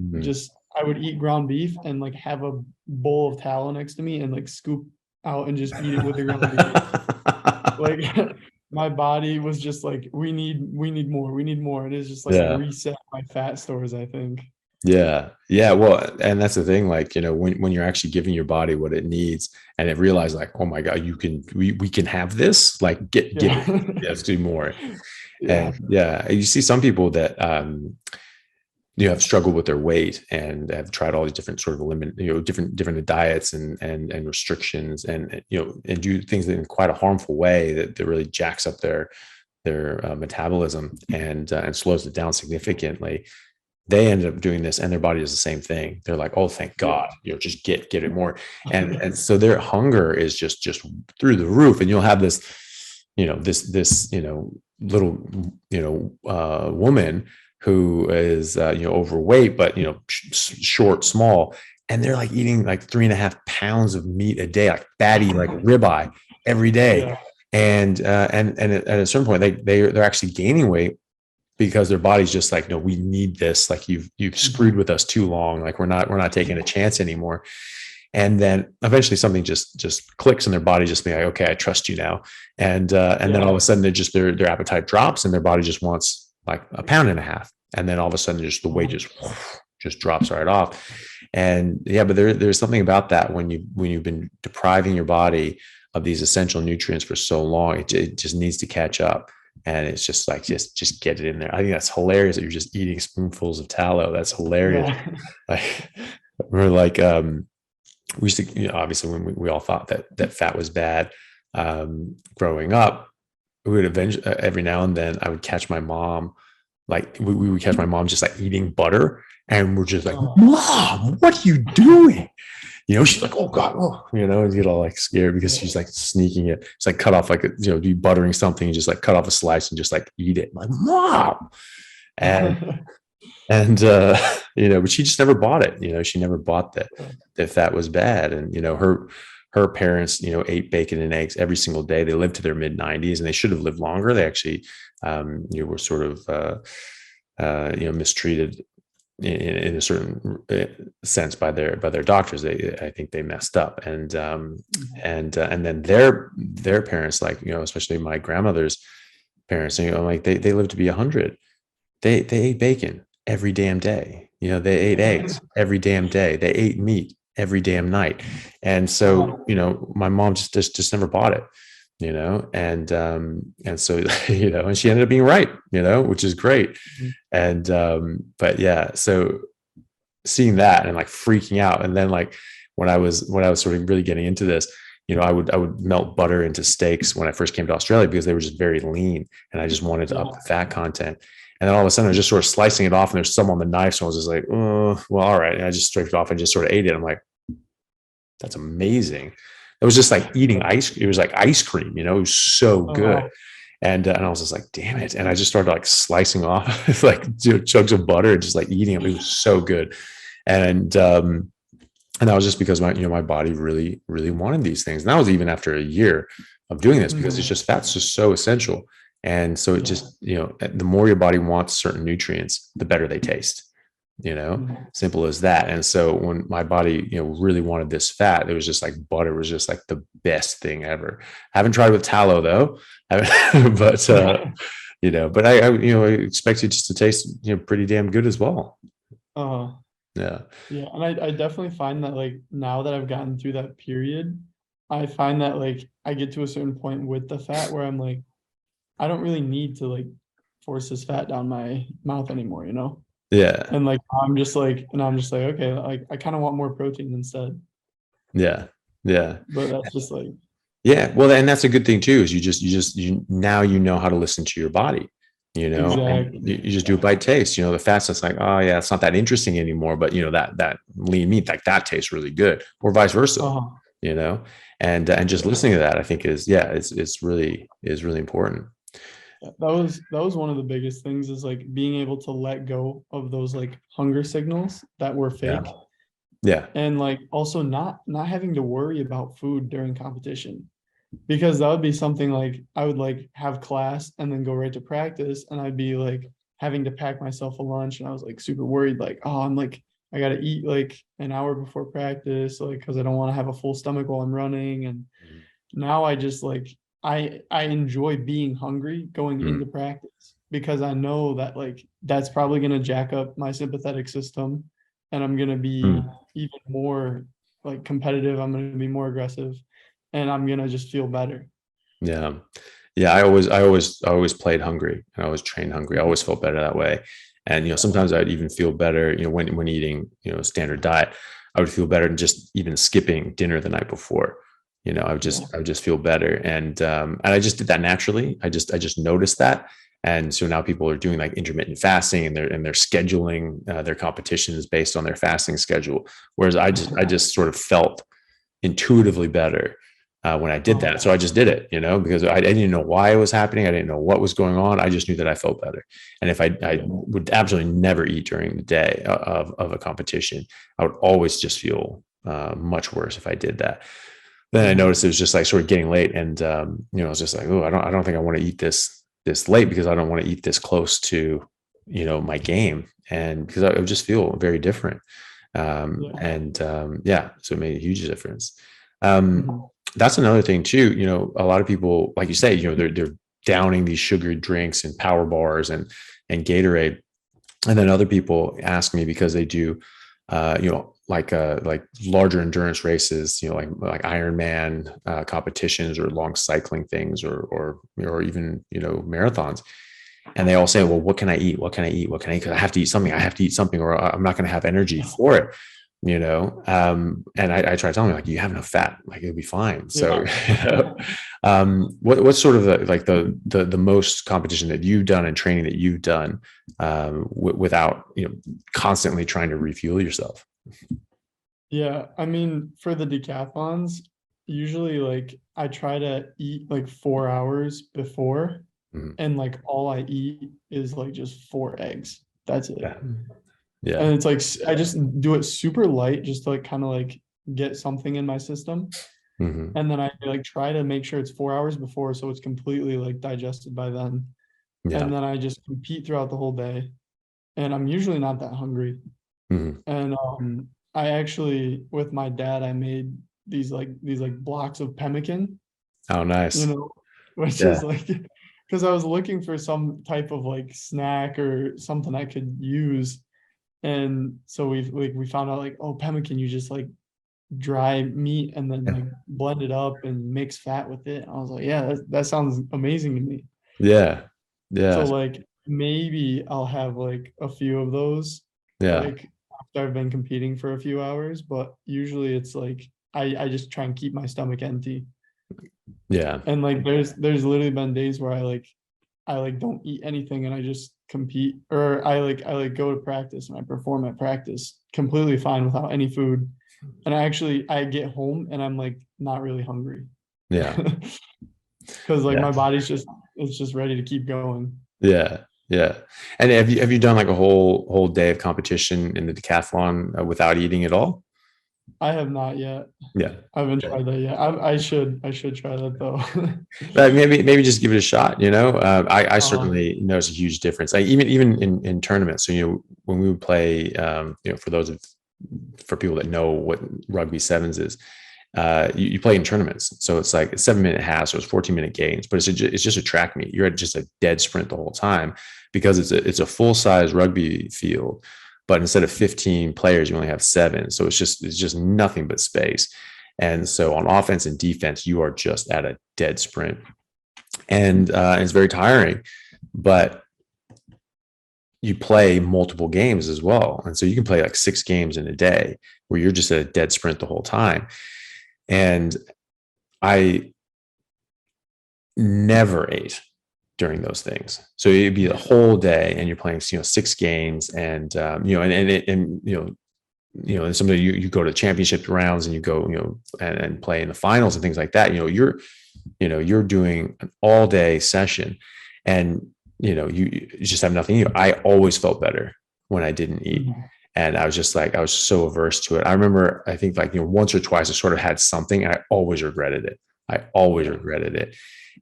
Speaker 2: I would eat ground beef and like have a bowl of tallow next to me and like scoop out and just eat it with the ground beef. Like my body was just like, we need more. It is just like reset my fat stores, I think.
Speaker 1: Yeah. Well, and that's the thing, like, when you're actually giving your body what it needs and it realizes like, oh my God, we can have this, like get it. Let's do more. And you see some people that, have struggled with their weight and have tried all these different sort of different diets and restrictions and do things in quite a harmful way that really jacks up their metabolism and slows it down significantly. They ended up doing this and their body does the same thing. They're like, oh, thank God, just get it more. And so their hunger is just through the roof. And you'll have this, this little, woman who is, overweight, but, short, small. And they're like eating like 3.5 pounds of meat a day, like fatty, like ribeye every day.
Speaker 2: Yeah.
Speaker 1: And at a certain point, they're actually gaining weight, because their body's just like, no, we need this. Like you've screwed with us too long. Like we're not taking a chance anymore. And then eventually something just clicks and their body just be like, okay, I trust you now. And then all of a sudden their appetite drops and their body just wants like 1.5 pounds. And then all of a sudden just the weight just drops right off. And but there's something about that when you've been depriving your body of these essential nutrients for so long, it just needs to catch up. And it's just like, just get it in there. I think that's hilarious that you're just eating spoonfuls of tallow. That's hilarious. Yeah. Like, we're like, we used to, obviously when we all thought that fat was bad, growing up, we would eventually, every now and then I would catch my mom, like we would catch my mom just like eating butter. And we're just like, Mom, what are you doing? She's like, oh God, and get all like scared because she's like sneaking it. It's like cut off, like, do buttering something, and just like cut off a slice and just like eat it. I'm like, Mom. And, but she just never bought it. She never bought that fat was bad. And, her parents, ate bacon and eggs every single day. They lived to their mid-90s and they should have lived longer. They actually, were sort of, mistreated in a certain sense by their doctors. I think they messed up, and then their parents, like, especially my grandmother's parents, like they lived to be 100. They ate bacon every damn day. They ate eggs every damn day. They ate meat every damn night. And so, my mom just never bought it. And so, and she ended up being right, which is great. And, but so seeing that and like freaking out. And then like when I was sort of really getting into this, I would melt butter into steaks when I first came to Australia because they were just very lean and I just wanted to up the fat content. And then all of a sudden I was just sort of slicing it off and there's some on the knife. So I was just like, oh, well, all right. And I just stripped it off and just sort of ate it. I'm like, that's amazing. It was just like eating ice. It was like ice cream, it was so good. And I was just like, damn it. And I just started like slicing off like chunks of butter and just like eating it. It was so good. And that was just because my body really, really wanted these things. And that was even after a year of doing this, because it's just, fat's just so essential. And so it just, the more your body wants certain nutrients, the better they taste. simple as that. And so when my body, really wanted this fat, it was just like butter was just like the best thing ever. I haven't tried with tallow though, but but I expect it just to taste, pretty damn good as well.
Speaker 2: uh,
Speaker 1: Yeah.
Speaker 2: yeah. And I definitely find that like now that I've gotten through that period, I find that like I get to a certain point with the fat where I'm like, I don't really need to like force this fat down my mouth anymore,
Speaker 1: Yeah.
Speaker 2: And like I'm just like, okay, like I kind of want more protein instead.
Speaker 1: Yeah. Yeah.
Speaker 2: But that's just like,
Speaker 1: Yeah. Well, and that's a good thing too, is now you know how to listen to your body, and
Speaker 2: exactly.
Speaker 1: you just do it by taste. The fats, it's like, oh yeah, it's not that interesting anymore, but that lean meat, like that tastes really good, or vice versa,
Speaker 2: Uh-huh.
Speaker 1: and just listening to that, I think it's really important.
Speaker 2: That was one of the biggest things, is like being able to let go of those like hunger signals that were
Speaker 1: Yeah.
Speaker 2: fake,
Speaker 1: Yeah.
Speaker 2: and like also not having to worry about food during competition, because that would be something like I would like have class and then go right to practice, and I'd be like having to pack myself a lunch, and I was like super worried, like, oh, I'm like I gotta eat like an hour before practice, like because I don't want to have a full stomach while I'm running. And now I just like I enjoy being hungry going
Speaker 1: Mm.
Speaker 2: into practice, because I know that like that's probably gonna jack up my sympathetic system, and I'm gonna be even more like competitive. I'm gonna be more aggressive, and I'm gonna just feel better.
Speaker 1: Yeah. Yeah. I always played hungry, and I always trained hungry. I always felt better that way. And, sometimes I'd even feel better, when eating, a standard diet, I would feel better than just even skipping dinner the night before. I would just feel better. And I just did that naturally. I just noticed that. And so now people are doing like intermittent fasting, and they're scheduling their competitions based on their fasting schedule. Whereas I just sort of felt intuitively better when I did that. So I just did it, because I didn't know why it was happening. I didn't know what was going on. I just knew that I felt better. And if I would absolutely never eat during the day of a competition, I would always just feel much worse if I did that. Then I noticed it was just like sort of getting late, and I was just like, oh, I don't think I want to eat this late, because I don't want to eat this close to my game, and because I would just feel very different. So it made a huge difference. That's another thing too. A lot of people, like you say, they're downing these sugary drinks and power bars and Gatorade, and then other people ask me, because they do, like larger endurance races, like Ironman competitions, or long cycling things, or even marathons. And they all say, well, what can I eat? What can I eat? What can I eat? Because I have to eat something. I have to eat something, or I'm not going to have energy for it. And I try to tell them, like, you have enough fat, like it'll be fine. So, what's sort of the most competition that you've done and training that you've done without, constantly trying to refuel yourself?
Speaker 2: Yeah, I mean, for the decathlons, usually like I try to eat like 4 hours before, and like all I eat is like just 4 eggs. That's it.
Speaker 1: Yeah. Yeah.
Speaker 2: And it's like I just do it super light, just to like kind of like get something in my system. And then I like try to make sure it's 4 hours before, so it's completely like digested by then.
Speaker 1: Yeah.
Speaker 2: And then I just compete throughout the whole day, and I'm usually not that hungry. And I actually, with my dad, I made these blocks of pemmican,
Speaker 1: Oh, nice.
Speaker 2: which
Speaker 1: Yeah.
Speaker 2: is like, because I was looking for some type of like snack or something I could use. And so we found out like, oh, pemmican, you just like dry meat and then like blend it up and mix fat with it. I was like, yeah, that sounds amazing to me.
Speaker 1: Yeah.
Speaker 2: So
Speaker 1: Yeah.
Speaker 2: like maybe I'll have like a few of those,
Speaker 1: Yeah.
Speaker 2: like after I've been competing for a few hours, but usually it's like I just try and keep my stomach empty.
Speaker 1: Yeah.
Speaker 2: And like there's literally been days where I don't eat anything and I just compete, or I go to practice and I perform at practice completely fine without any food. And I get home and I'm like not really hungry.
Speaker 1: Yeah.
Speaker 2: Because like
Speaker 1: Yeah.
Speaker 2: my body's it's just ready to keep going.
Speaker 1: Yeah. Yeah. And have you done like a whole day of competition in the decathlon without eating at all?
Speaker 2: I have not yet.
Speaker 1: Yeah.
Speaker 2: I haven't tried that yet. I should try that though.
Speaker 1: But maybe just give it a shot. I certainly notice a huge difference. Like even in tournaments. So when we would play, for for people that know what rugby sevens is, you play in tournaments. So it's like 7-minute halves, so it's 14-minute games, but it's just a track meet. You're at just a dead sprint the whole time because it's a full size rugby field, but instead of 15 players, you only have 7. So it's just nothing but space. And so on offense and defense, you are just at a dead sprint, and it's very tiring, but you play multiple games as well. And so you can play like 6 games in a day where you're just at a dead sprint the whole time. And I never ate during those things. So it'd be the whole day and you're playing, 6 games, and, and somebody you go to championship rounds and you go, and play in the finals and things like that. You're doing an all day session, and, you just have nothing. I always felt better when I didn't eat. Mm-hmm. And I was just like, I was so averse to it. I remember, I think once or twice I sort of had something and I always regretted it.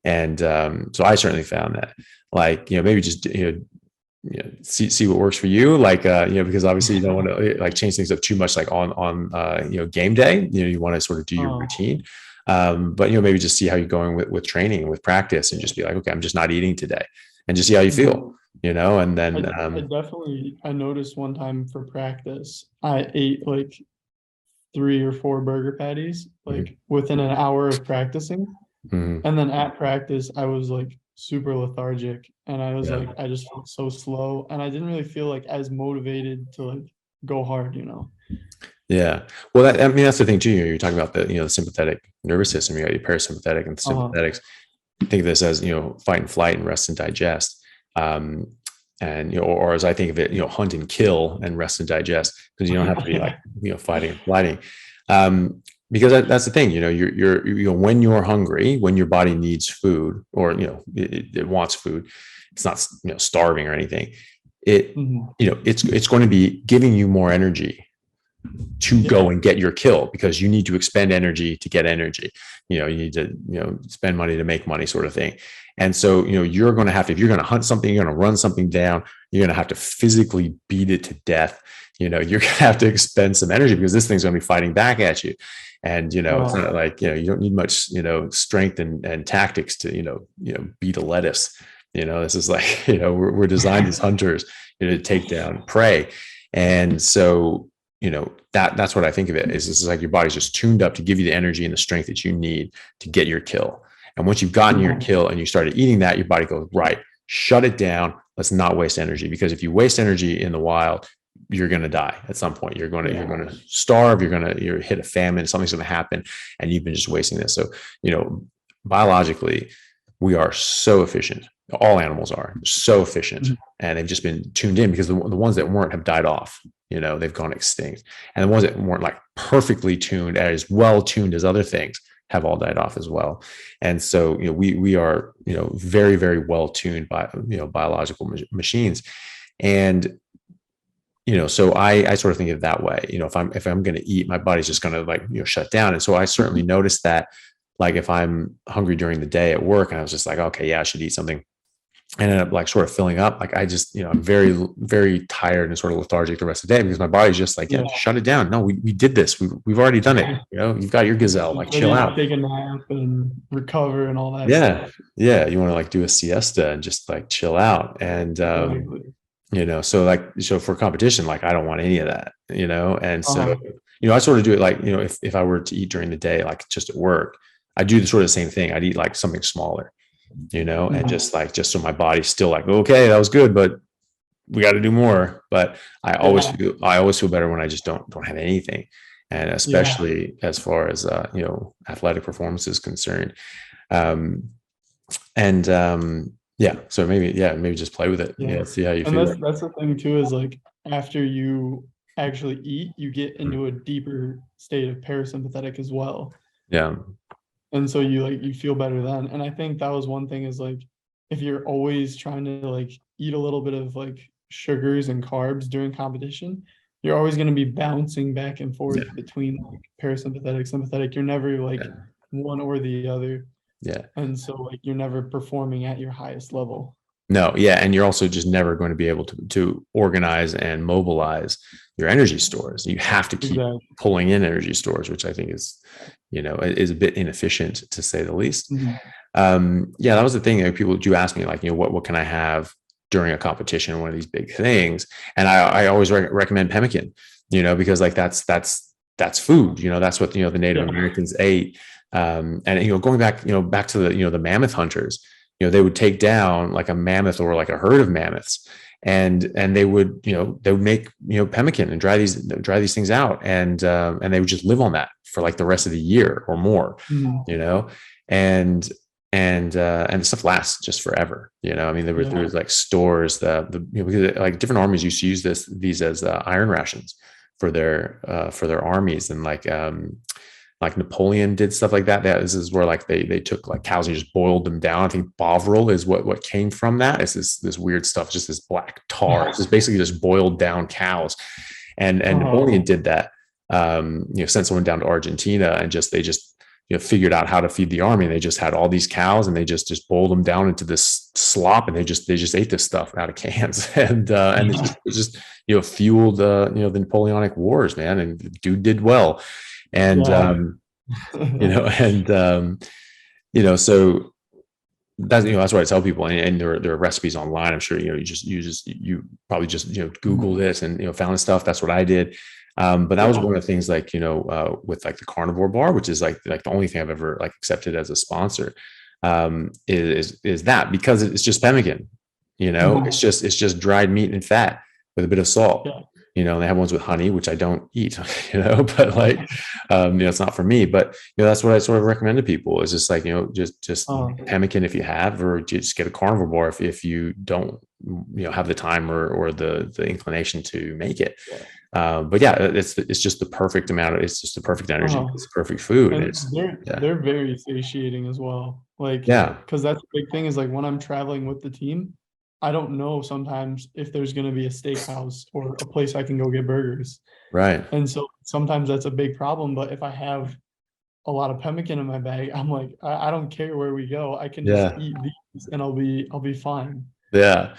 Speaker 1: And so I certainly found that, like, maybe just, see what works for you. Like, because obviously you don't want to like change things up too much, like on game day, you want to sort of do your routine. But, maybe just see how you're going with training and with practice, and just be like, okay, I'm just not eating today, and just see how you feel. And then
Speaker 2: I noticed one time for practice, I ate like 3 or 4 burger patties, like within an hour of practicing. Mm-hmm. And then at practice, I was like super lethargic, and I was like, I just felt so slow, and I didn't really feel like as motivated to like go hard,
Speaker 1: Yeah. Well, that's the thing too. You're talking about the sympathetic nervous system. You got your parasympathetic and sympathetics. Think of this as, fight and flight and rest and digest. And, or as I think of it, hunt and kill and rest and digest, because you don't have to be like, fighting and flighting. Because that's the thing, you're when you're hungry, when your body needs food, or, it wants food, it's not, starving or anything. It's going to be giving you more energy to go and get your kill, because you need to expend energy to get energy. You need to, spend money to make money, sort of thing. And so, you're going to have to, if you're going to hunt something, you're going to run something down, you're going to have to physically beat it to death. You're going to have to expend some energy, because this thing's going to be fighting back at you. And, it's not like, you don't need much, strength and tactics to, beat a lettuce. This is like, we're designed as hunters, to take down prey. And so, that's what I think of it is. This is like your body's just tuned up to give you the energy and the strength that you need to get your kill. And once you've gotten your kill and you started eating that, your body goes, right, shut it down. Let's not waste energy, because if you waste energy in the wild, you're going to die at some point. You're going to starve. You're hit a famine. Something's going to happen, and you've been just wasting this. So, biologically, we are so efficient. All animals are so efficient, and they've just been tuned in, because the ones that weren't have died off. They've gone extinct, and the ones that weren't like perfectly tuned, as well tuned as other things, have all died off as well. And so, we are, very, very well tuned by, biological machines. And, so I sort of think of it that way. If I'm going to eat, my body's just going to like, shut down. And so I certainly noticed that, like, if I'm hungry during the day at work and I was just like, okay, yeah, I should eat something, I ended up like sort of filling up. Like, I just, I'm very, very tired and sort of lethargic the rest of the day, because my body's just like, shut it down. No, we did this. We've already done it. You've got your gazelle, like chill out.
Speaker 2: Take a nap and recover and all that
Speaker 1: stuff. Yeah. You want to like do a siesta and just like chill out. And, so for competition, like, I don't want any of that, and so, I sort of do it like, if I were to eat during the day, like just at work, I do the sort of the same thing. I'd eat like something smaller, and just so my body's still like, okay, that was good, but we got to do more. But I always feel better when I just don't have anything. And especially as far as, athletic performance is concerned. So maybe just play with it. See how you feel.
Speaker 2: And that's the thing too, is like, after you actually eat, you get into a deeper state of parasympathetic as well.
Speaker 1: Yeah.
Speaker 2: And so you feel better then. And I think that was one thing, is like, if you're always trying to like eat a little bit of like sugars and carbs during competition, you're always going to be bouncing back and forth between like parasympathetic, sympathetic. You're never like one or the other.
Speaker 1: Yeah.
Speaker 2: And so like you're never performing at your highest level.
Speaker 1: No, yeah, and you're also just never going to be able to organize and mobilize your energy stores. You have to keep
Speaker 2: Exactly.
Speaker 1: pulling in energy stores, which I think is a bit inefficient to say the least.
Speaker 2: Mhm.
Speaker 1: Yeah, that was the thing. Like, people do ask me, like, what can I have during a competition, one of these big things, and I always recommend pemmican, because like that's food. That's what the Native
Speaker 2: Yeah.
Speaker 1: Americans ate. And going back to the mammoth hunters, they would take down like a mammoth or like a herd of mammoths, and they would make pemmican and dry these things out, and they would just live on that for like the rest of the year or more,
Speaker 2: Mhm.
Speaker 1: and the stuff lasts just forever. I mean, there was like stores, because like different armies used to use these as iron rations for their armies, and like Napoleon did stuff like that. This is where like they took like cows and just boiled them down. I think Bovril is what came from that. It's this weird stuff, just this black tar. It's just basically just boiled down cows. And Napoleon did that. Sent someone down to Argentina, and they just figured out how to feed the army. They just had all these cows, and they just boiled them down into this slop, and they just ate this stuff out of cans, and it just fueled the Napoleonic Wars, man. And the dude did well. And so that's what I tell people. And there are recipes online. I'm sure you probably just Google this and found stuff. That's what I did. But that was one of the things, like with like the Carnivore bar, which is like the only thing I've ever like accepted as a sponsor, is that, because it's just pemmican. It's just dried meat and fat with a bit of salt. They have ones with honey, which I don't eat, but like, it's not for me. But that's what I sort of recommend to people, is just like just pemmican if you have, or just get a Carnivore bar if you don't have the time or the inclination to make it. But yeah, it's just the perfect amount. It's just the perfect energy. It's the perfect food.
Speaker 2: And they're very satiating as well. Like, because that's the big thing, is like when I'm traveling with the team, I don't know sometimes if there's going to be a steakhouse or a place I can go get burgers.
Speaker 1: Right.
Speaker 2: And so sometimes that's a big problem. But if I have a lot of pemmican in my bag, I'm like, I don't care where we go. I can just eat these and I'll be fine.
Speaker 1: Yeah.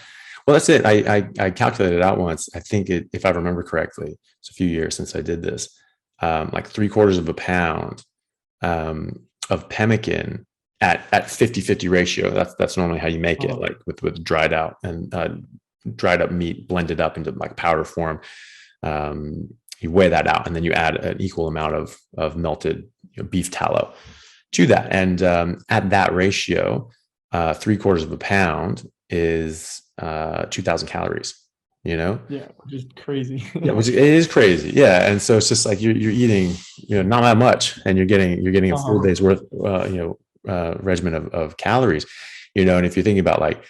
Speaker 1: Well, that's it. I calculated out once. I think if I remember correctly, it's a few years since I did this, like 3/4 of a pound of pemmican at 50-50 ratio. That's normally how you make it, like with dried out and dried up meat blended up into like powder form. You weigh that out, and then you add an equal amount of melted beef tallow to that. And at that ratio, 3/4 of a pound is 2,000 calories.
Speaker 2: Yeah, which is crazy.
Speaker 1: Yeah, it is crazy. Yeah, and so it's just like you're eating, not that much, and you're getting a full day's worth, regimen of calories, and if you're thinking about like,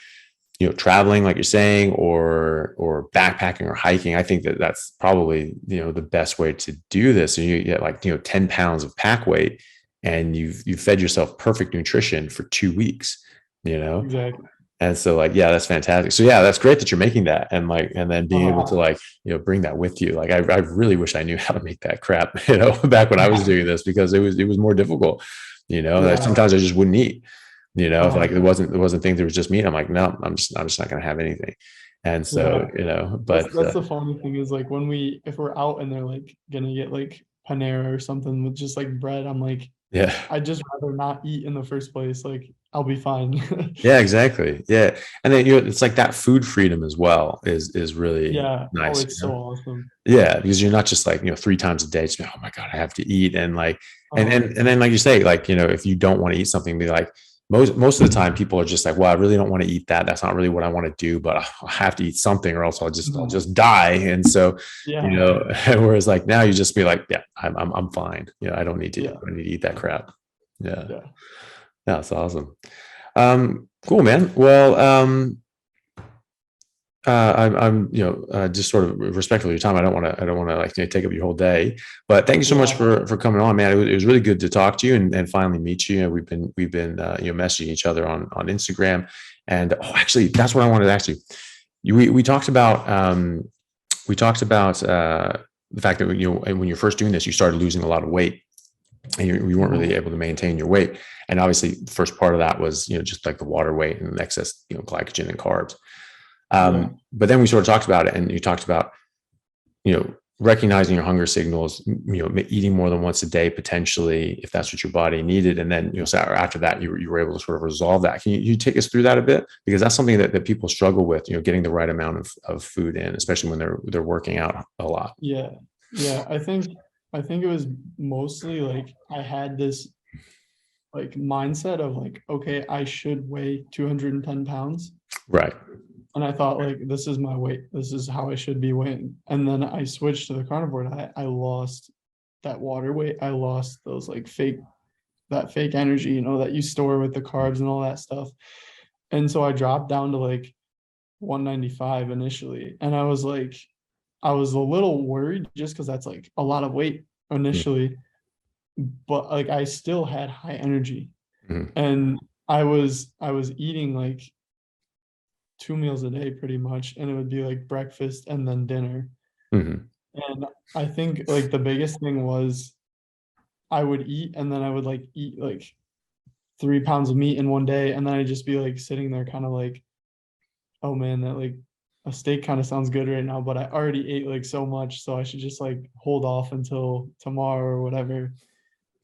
Speaker 1: traveling, like you're saying, or backpacking or hiking, I think that's probably, the best way to do this. And you get like, 10 pounds of pack weight, and you've fed yourself perfect nutrition for 2 weeks,
Speaker 2: Exactly.
Speaker 1: And so like, yeah, that's fantastic. So yeah, that's great that you're making that, and then being able to like, bring that with you. Like, I really wish I knew how to make that crap, back when I was doing this, because it was more difficult, like sometimes I just wouldn't eat, if like it wasn't things that was just meat. I'm like, no, I'm just not going to have anything. And so, but
Speaker 2: that's the funny thing, is like if we're out and they're like going to get like Panera or something with just like bread, I'm like, I'd just rather not eat in the first place. Like, I'll be fine.
Speaker 1: Yeah, exactly. Yeah. And then it's like that food freedom as well is really nice.
Speaker 2: It's so awesome.
Speaker 1: Yeah, because you're not just like, 3 times a day, just, oh my God, I have to eat. And like, and then like you say, like, if you don't want to eat something, be like, most of the time people are just like, well, I really don't want to eat that. That's not really what I want to do, but I have to eat something, or else I'll just die. And so, whereas like now you just be like, yeah, I'm fine. I don't need to eat that crap. Yeah. That's awesome. Cool, man. Well, I'm just sort of respectful of your time. I don't want to like take up your whole day, but thank you so much for coming on, man. It was really good to talk to you and finally meet you. We've been messaging each other on Instagram, and actually that's what I wanted to ask you. We talked about the fact that when you're first doing this, you started losing a lot of weight, and you weren't really able to maintain your weight. And obviously the first part of that was, just like the water weight and excess, glycogen and carbs. But then we sort of talked about it, and you talked about, recognizing your hunger signals, eating more than once a day, potentially, if that's what your body needed. And then, so after that, you were able to sort of resolve that. Can you take us through that a bit? Because that's something that people struggle with, getting the right amount of food in, especially when they're working out a lot.
Speaker 2: Yeah. I think it was mostly like I had this like mindset of like, okay, I should weigh 210 pounds.
Speaker 1: Right.
Speaker 2: And I thought like, this is my weight. This is how I should be weighing. And then I switched to the carnivore diet. I lost that water weight. I lost those like fake energy, that you store with the carbs and all that stuff. And so I dropped down to like 195 initially. And I was a little worried just because that's like a lot of weight initially. But like I still had high energy. And I was eating like 2 meals a day pretty much, and it would be like breakfast and then dinner. And I think like the biggest thing was I would eat, and then I would like eat like 3 pounds of meat in one day, and then I'd just be like sitting there kind of like, oh man, that like a steak kind of sounds good right now, but I already ate like so much, so I should just like hold off until tomorrow or whatever.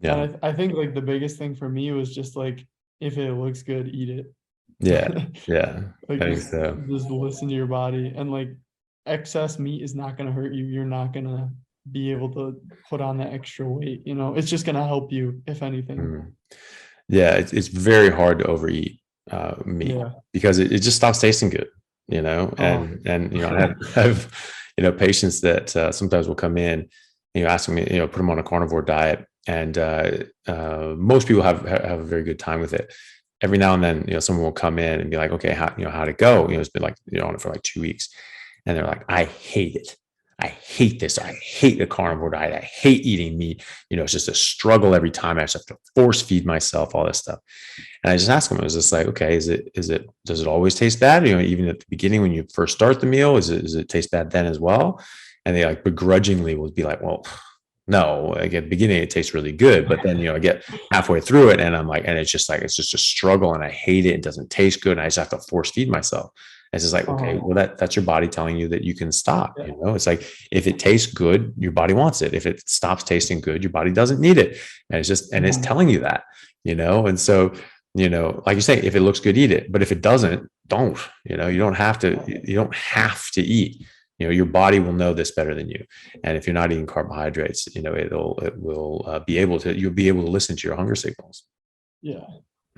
Speaker 2: And I think like the biggest thing for me was just like, if it looks good, eat it.
Speaker 1: Like, I think so.
Speaker 2: Just listen to your body, and like excess meat is not going to hurt you. You're not going to be able to put on that extra weight. It's just going to help you, if anything.
Speaker 1: It's very hard to overeat meat because it just stops tasting good, and I have patients that sometimes will come in, asking me, put them on a carnivore diet, and most people have a very good time with it. Every now and then, someone will come in and be like, okay, how'd it go? It's been like, on it for like 2 weeks. And they're like, I hate it. I hate this. I hate the carnivore diet. I hate eating meat. It's just a struggle every time. I just have to force feed myself, all this stuff. And I just ask them, it was just like, okay, does it always taste bad? Even at the beginning, when you first start the meal, does it taste bad then as well? And they like begrudgingly will be like, well, no, like at the beginning it tastes really good, but then I get halfway through it and I'm like, and it's just a struggle, and I hate it. It doesn't taste good, and I just have to force feed myself. And it's just like, okay, well that's your body telling you that you can stop. It's like, if it tastes good, your body wants it. If it stops tasting good, your body doesn't need it, and it's telling you that. And so like you say, if it looks good, eat it. But if it doesn't, don't. You don't have to. You don't have to eat. Your body will know this better than you. And if you're not eating carbohydrates, you'll be able to listen to your hunger signals.
Speaker 2: Yeah.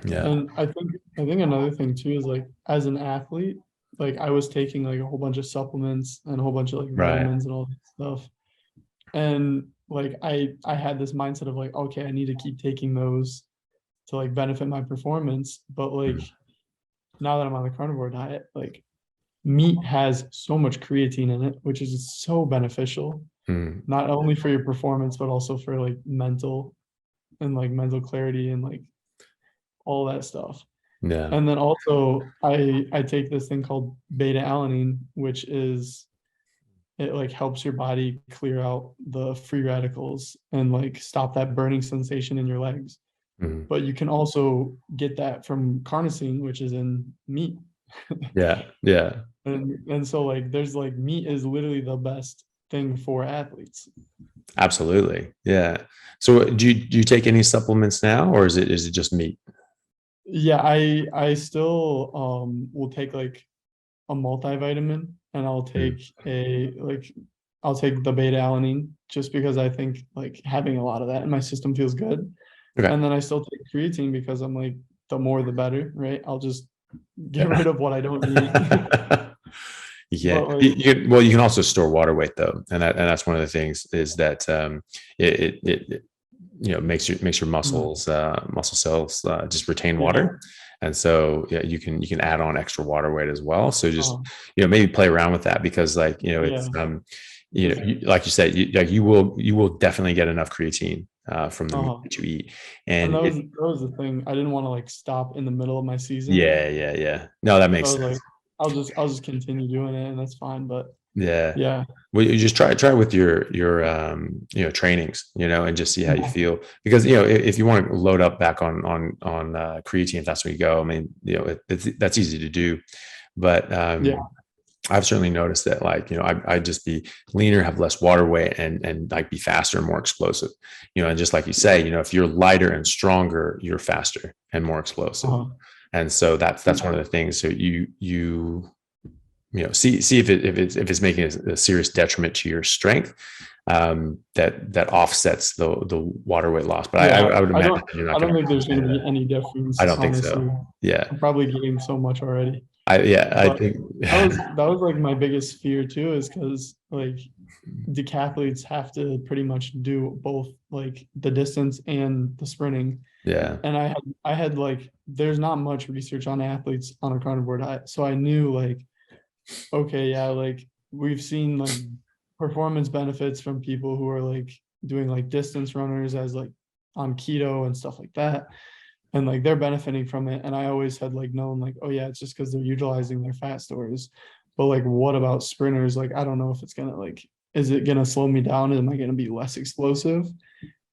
Speaker 2: And I think another thing too is like, as an athlete, like I was taking like a whole bunch of supplements and a whole bunch of like vitamins and all that stuff. And like I had this mindset of like, okay, I need to keep taking those to like benefit my performance. But like now that I'm on the carnivore diet, like meat has so much creatine in it, which is so beneficial, not only for your performance, but also for like mental clarity and like all that stuff. And then also I take this thing called beta alanine, which is, it like helps your body clear out the free radicals and like stop that burning sensation in your legs. But you can also get that from carnosine, which is in meat. And so like there's like, meat is literally the best thing for athletes.
Speaker 1: Absolutely. So do you take any supplements now, or is it just meat?
Speaker 2: I still will take like a multivitamin, and I'll take I'll take the beta alanine, just because I think like having a lot of that in my system feels good. And then I still take creatine because I'm like, the more the better, right? I'll just get rid of what I don't need.
Speaker 1: You can also store water weight though, and that's one of the things is that it makes your muscle cells just retain water, and so you can add on extra water weight as well. So just maybe play around with that, because like it's like you said, you will definitely get enough creatine from the meat that you eat. And
Speaker 2: that was the thing. I didn't want to like stop in the middle of my season.
Speaker 1: No, that makes sense.
Speaker 2: I'll just continue doing it, and that's fine. But
Speaker 1: Yeah.
Speaker 2: yeah,
Speaker 1: Well, you just try with your trainings, and just see how you feel. Because, if you want to load up back on creatine, if that's where you go, I mean, that's easy to do. But
Speaker 2: yeah,
Speaker 1: I've certainly noticed that, like, I'd just be leaner, have less water weight, and like be faster and more explosive. And just like you say, if you're lighter and stronger, you're faster and more explosive.
Speaker 2: uh-huh.
Speaker 1: And so that's one of the things. So see if it's making a serious detriment to your strength, that offsets the water weight loss. But
Speaker 2: Yeah.
Speaker 1: I would imagine you're
Speaker 2: I
Speaker 1: not
Speaker 2: don't
Speaker 1: going
Speaker 2: think there's
Speaker 1: to.
Speaker 2: going to be any difference.
Speaker 1: I don't think
Speaker 2: Honestly,
Speaker 1: so. Yeah.
Speaker 2: I'm probably getting so much already.
Speaker 1: I
Speaker 2: But
Speaker 1: think.
Speaker 2: that was like my biggest fear too, is because like decathletes have to pretty much do both like the distance and the sprinting.
Speaker 1: Yeah.
Speaker 2: And I had like there's not much research on athletes on a carnivore diet. So I knew like, okay, yeah, like we've seen like performance benefits from people who are like doing like distance runners as like on keto and stuff like that. And like they're benefiting from it. And I always had like known like, oh yeah, it's just because they're utilizing their fat stores. But like what about sprinters? Like I don't know if it's gonna like, is it gonna slow me down? Am I gonna be less explosive?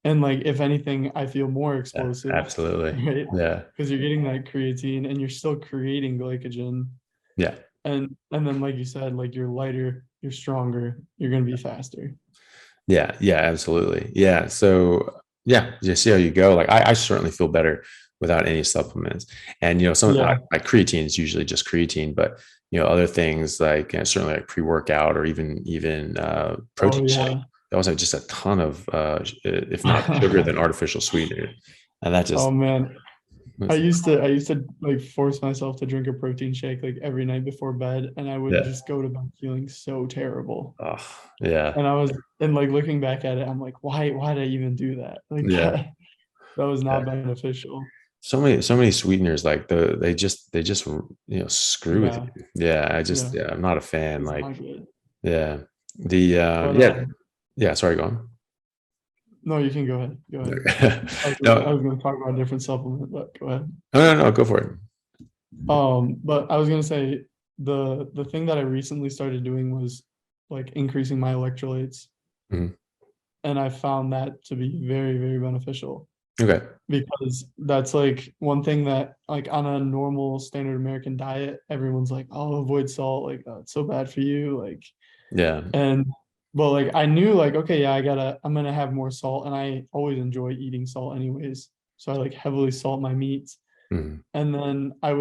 Speaker 2: And like if anything, I feel more
Speaker 1: Yeah,
Speaker 2: explosive,
Speaker 1: absolutely.
Speaker 2: right?
Speaker 1: Yeah.
Speaker 2: Because you're getting that creatine and you're still creating glycogen.
Speaker 1: Yeah.
Speaker 2: And then like you said, like you're lighter, you're stronger, you're gonna be faster.
Speaker 1: Yeah. Yeah. Absolutely. Yeah. So yeah, just see how you go. Like I certainly feel better without any supplements. And some
Speaker 2: Yeah.
Speaker 1: like creatine is usually just creatine, but other things like certainly like pre-workout or even
Speaker 2: Oh
Speaker 1: protein shake.
Speaker 2: yeah.
Speaker 1: They also have just a ton of if not sugar, then artificial sweetener. And that
Speaker 2: Oh
Speaker 1: just
Speaker 2: man. I used to like force myself to drink a protein shake like every night before bed, and I would
Speaker 1: yeah.
Speaker 2: just go to bed feeling so terrible.
Speaker 1: Oh, yeah.
Speaker 2: And like looking back at it, I'm like, why did I even do that? Like
Speaker 1: Yeah.
Speaker 2: that was
Speaker 1: Yeah.
Speaker 2: not beneficial.
Speaker 1: So many sweeteners, like they just screw with
Speaker 2: Yeah,
Speaker 1: you. Yeah.
Speaker 2: yeah,
Speaker 1: I'm not a fan.
Speaker 2: it's
Speaker 1: Like,
Speaker 2: not good.
Speaker 1: yeah. The
Speaker 2: But
Speaker 1: yeah, sorry, go on.
Speaker 2: no, you can go ahead. Go ahead. I was
Speaker 1: No,
Speaker 2: gonna talk about a different supplement, but go ahead.
Speaker 1: no, go for it.
Speaker 2: But I was gonna say the thing that I recently started doing was like increasing my electrolytes,
Speaker 1: Mhm.
Speaker 2: and I found that to be very, very beneficial
Speaker 1: Okay.
Speaker 2: because that's like one thing that like on a normal standard American diet, everyone's like, oh, avoid salt, like oh, it's so bad for you, like
Speaker 1: Yeah.
Speaker 2: and but like I knew like okay, yeah, I'm gonna have more salt, and I always enjoy eating salt anyways, so I like heavily salt my meats,
Speaker 1: Mhm.
Speaker 2: and then I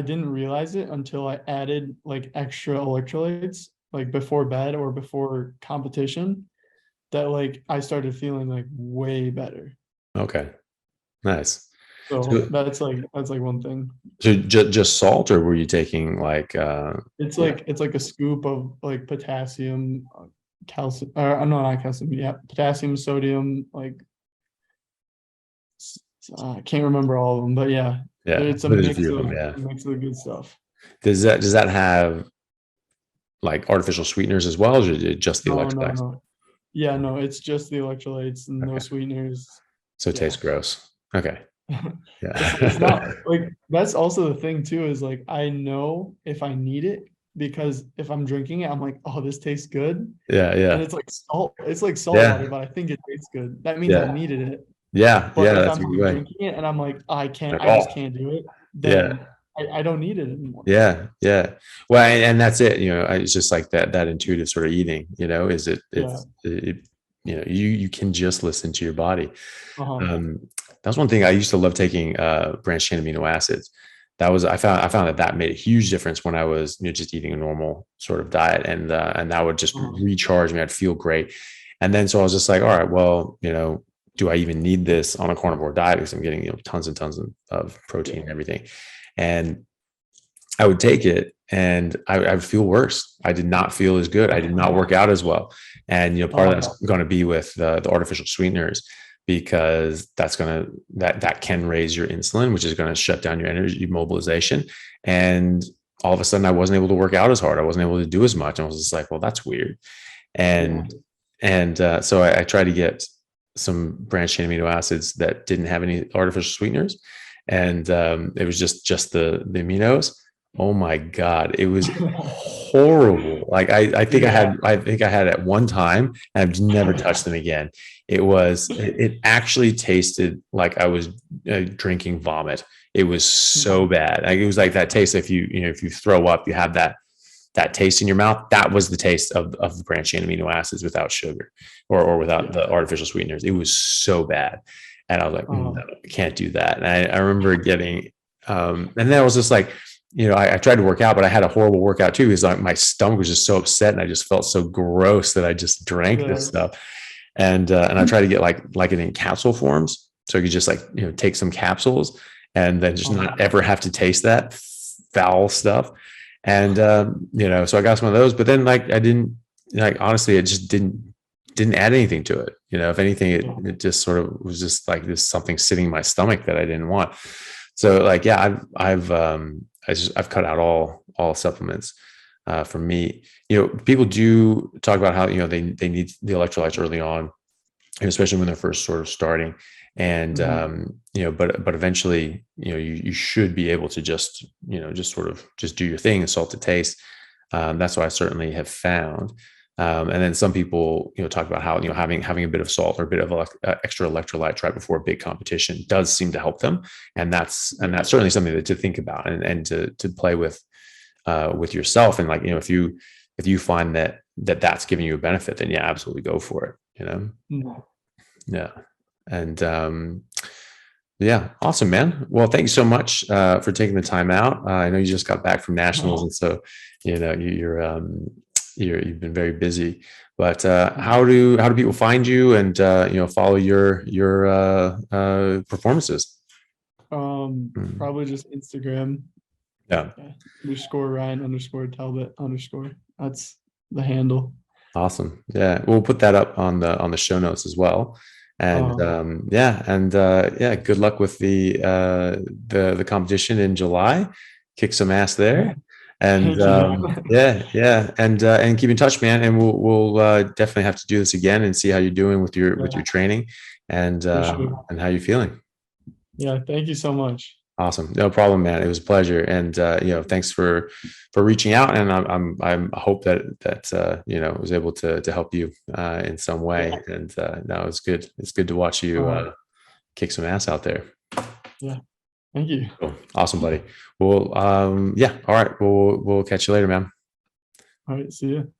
Speaker 2: didn't realize it until I added like extra electrolytes like before bed or before competition, that like I started feeling like way better.
Speaker 1: Okay. Nice.
Speaker 2: So
Speaker 1: So,
Speaker 2: that's like one thing.
Speaker 1: just salt, or were you taking like yeah.
Speaker 2: It's like a scoop of like potassium, calcium, or no, not calcium, yeah, potassium, sodium, like I can't remember all of them, but yeah,
Speaker 1: Yeah.
Speaker 2: it's
Speaker 1: There's a few of them, yeah.
Speaker 2: a mix of the good stuff.
Speaker 1: Does that have like artificial sweeteners as well, or is it just the
Speaker 2: No, no,
Speaker 1: electrolytes?
Speaker 2: no. Yeah, no, it's just the electrolytes and no
Speaker 1: Okay.
Speaker 2: sweeteners.
Speaker 1: So it
Speaker 2: Yeah.
Speaker 1: tastes gross. Okay.
Speaker 2: It's not
Speaker 1: Yeah.
Speaker 2: like that's also the thing too, is like I know if I need it, because if I'm drinking it, I'm like, oh, this tastes good.
Speaker 1: Yeah.
Speaker 2: And
Speaker 1: Yeah.
Speaker 2: it's like salt water,
Speaker 1: Yeah.
Speaker 2: but I think it tastes good. That means I
Speaker 1: Yeah.
Speaker 2: needed it.
Speaker 1: Yeah.
Speaker 2: But
Speaker 1: Yeah.
Speaker 2: if
Speaker 1: That's
Speaker 2: I'm
Speaker 1: a good
Speaker 2: not
Speaker 1: way.
Speaker 2: drinking it and I'm like,
Speaker 1: Like,
Speaker 2: I just
Speaker 1: oh,
Speaker 2: can't do it,
Speaker 1: yeah.
Speaker 2: then I don't need it anymore.
Speaker 1: Yeah, yeah. Well, and that's it. It's just like that intuitive sort of eating. Is
Speaker 2: Yeah.
Speaker 1: you can just listen to your body.
Speaker 2: Uh-huh.
Speaker 1: Um, that was one thing I used to love taking branched chain amino acids. I found that made a huge difference when I was just eating a normal sort of diet, and that would just
Speaker 2: Uh-huh.
Speaker 1: recharge me. I'd feel great, and then so I was just like, all right, well, do I even need this on a carnivore diet, because I'm getting tons and tons of protein
Speaker 2: Yeah.
Speaker 1: and everything, and I would take it and I would feel worse. I did not feel as good. I did not work out as well. And, part of
Speaker 2: Uh-huh.
Speaker 1: that's going to be with the artificial sweeteners, because that can raise your insulin, which is going to shut down your energy mobilization. And all of a sudden I wasn't able to work out as hard. I wasn't able to do as much. And I was just like, well, that's weird.
Speaker 2: Yeah.
Speaker 1: And so I tried to get some branched chain amino acids that didn't have any artificial sweeteners. And it was just the aminos. Oh my God. It was horrible. Like
Speaker 2: Yeah.
Speaker 1: I think I had at one time and I've never touched them again. It actually tasted like I was drinking vomit. It was so bad. Like, it was like that taste. If you throw up, you have that taste in your mouth. That was the taste of the branched chain amino acids without sugar or without
Speaker 2: Yeah.
Speaker 1: the artificial sweeteners. It was so bad. And I was like, no,
Speaker 2: Oh,
Speaker 1: I can't do that. And I remember getting, and then I was just like, I tried to work out, but I had a horrible workout too, because like my stomach was just so upset and I just felt so gross that I just drank this
Speaker 2: yeah.
Speaker 1: stuff. And I tried to get like it in capsule forms. So you could just like, take some capsules and then just not ever have to taste that foul stuff. And, so I got some of those, but then like, I didn't like, honestly, it just didn't add anything to it. If anything, it just sort of was just like this something sitting in my stomach that I didn't want. So like, yeah, I've cut out all supplements for meat. People do talk about how, they need the electrolytes early on, especially when they're first sort of starting. And, but eventually, you should be able to just sort of just do your thing and salt to taste. That's what I certainly have found. And then some people, talk about how, having a bit of salt or a bit of extra electrolytes right before a big competition does seem to help them. And that's certainly something to think about and to play with yourself. And like, if you find that's giving you a benefit, then yeah, absolutely go for it, Yeah. And, yeah, awesome, man. Well, thank you so much for taking the time out. I know you just got back from nationals, and so you've been very busy. But how do people find you and follow your performances?
Speaker 2: Probably just Instagram.
Speaker 1: Yeah,
Speaker 2: Underscore Ryan underscore Talbot underscore. That's the handle.
Speaker 1: awesome. Yeah, we'll put that up on the show notes as well. And yeah, good luck with the competition in July. Kick some ass there. And
Speaker 2: Thank you.
Speaker 1: and keep in touch, man. And we'll definitely have to do this again and see how you're doing with your training and
Speaker 2: For sure.
Speaker 1: and how you're feeling.
Speaker 2: Yeah, thank you so much.
Speaker 1: Awesome, no problem, man. It was a pleasure, and thanks for reaching out. And I hope that was able to help you in some way. And no, it's good. It's good to watch you kick some ass out there.
Speaker 2: Yeah, thank you.
Speaker 1: Cool. Awesome, buddy. Well, yeah. All right. We'll catch you later, man.
Speaker 2: All right, see you.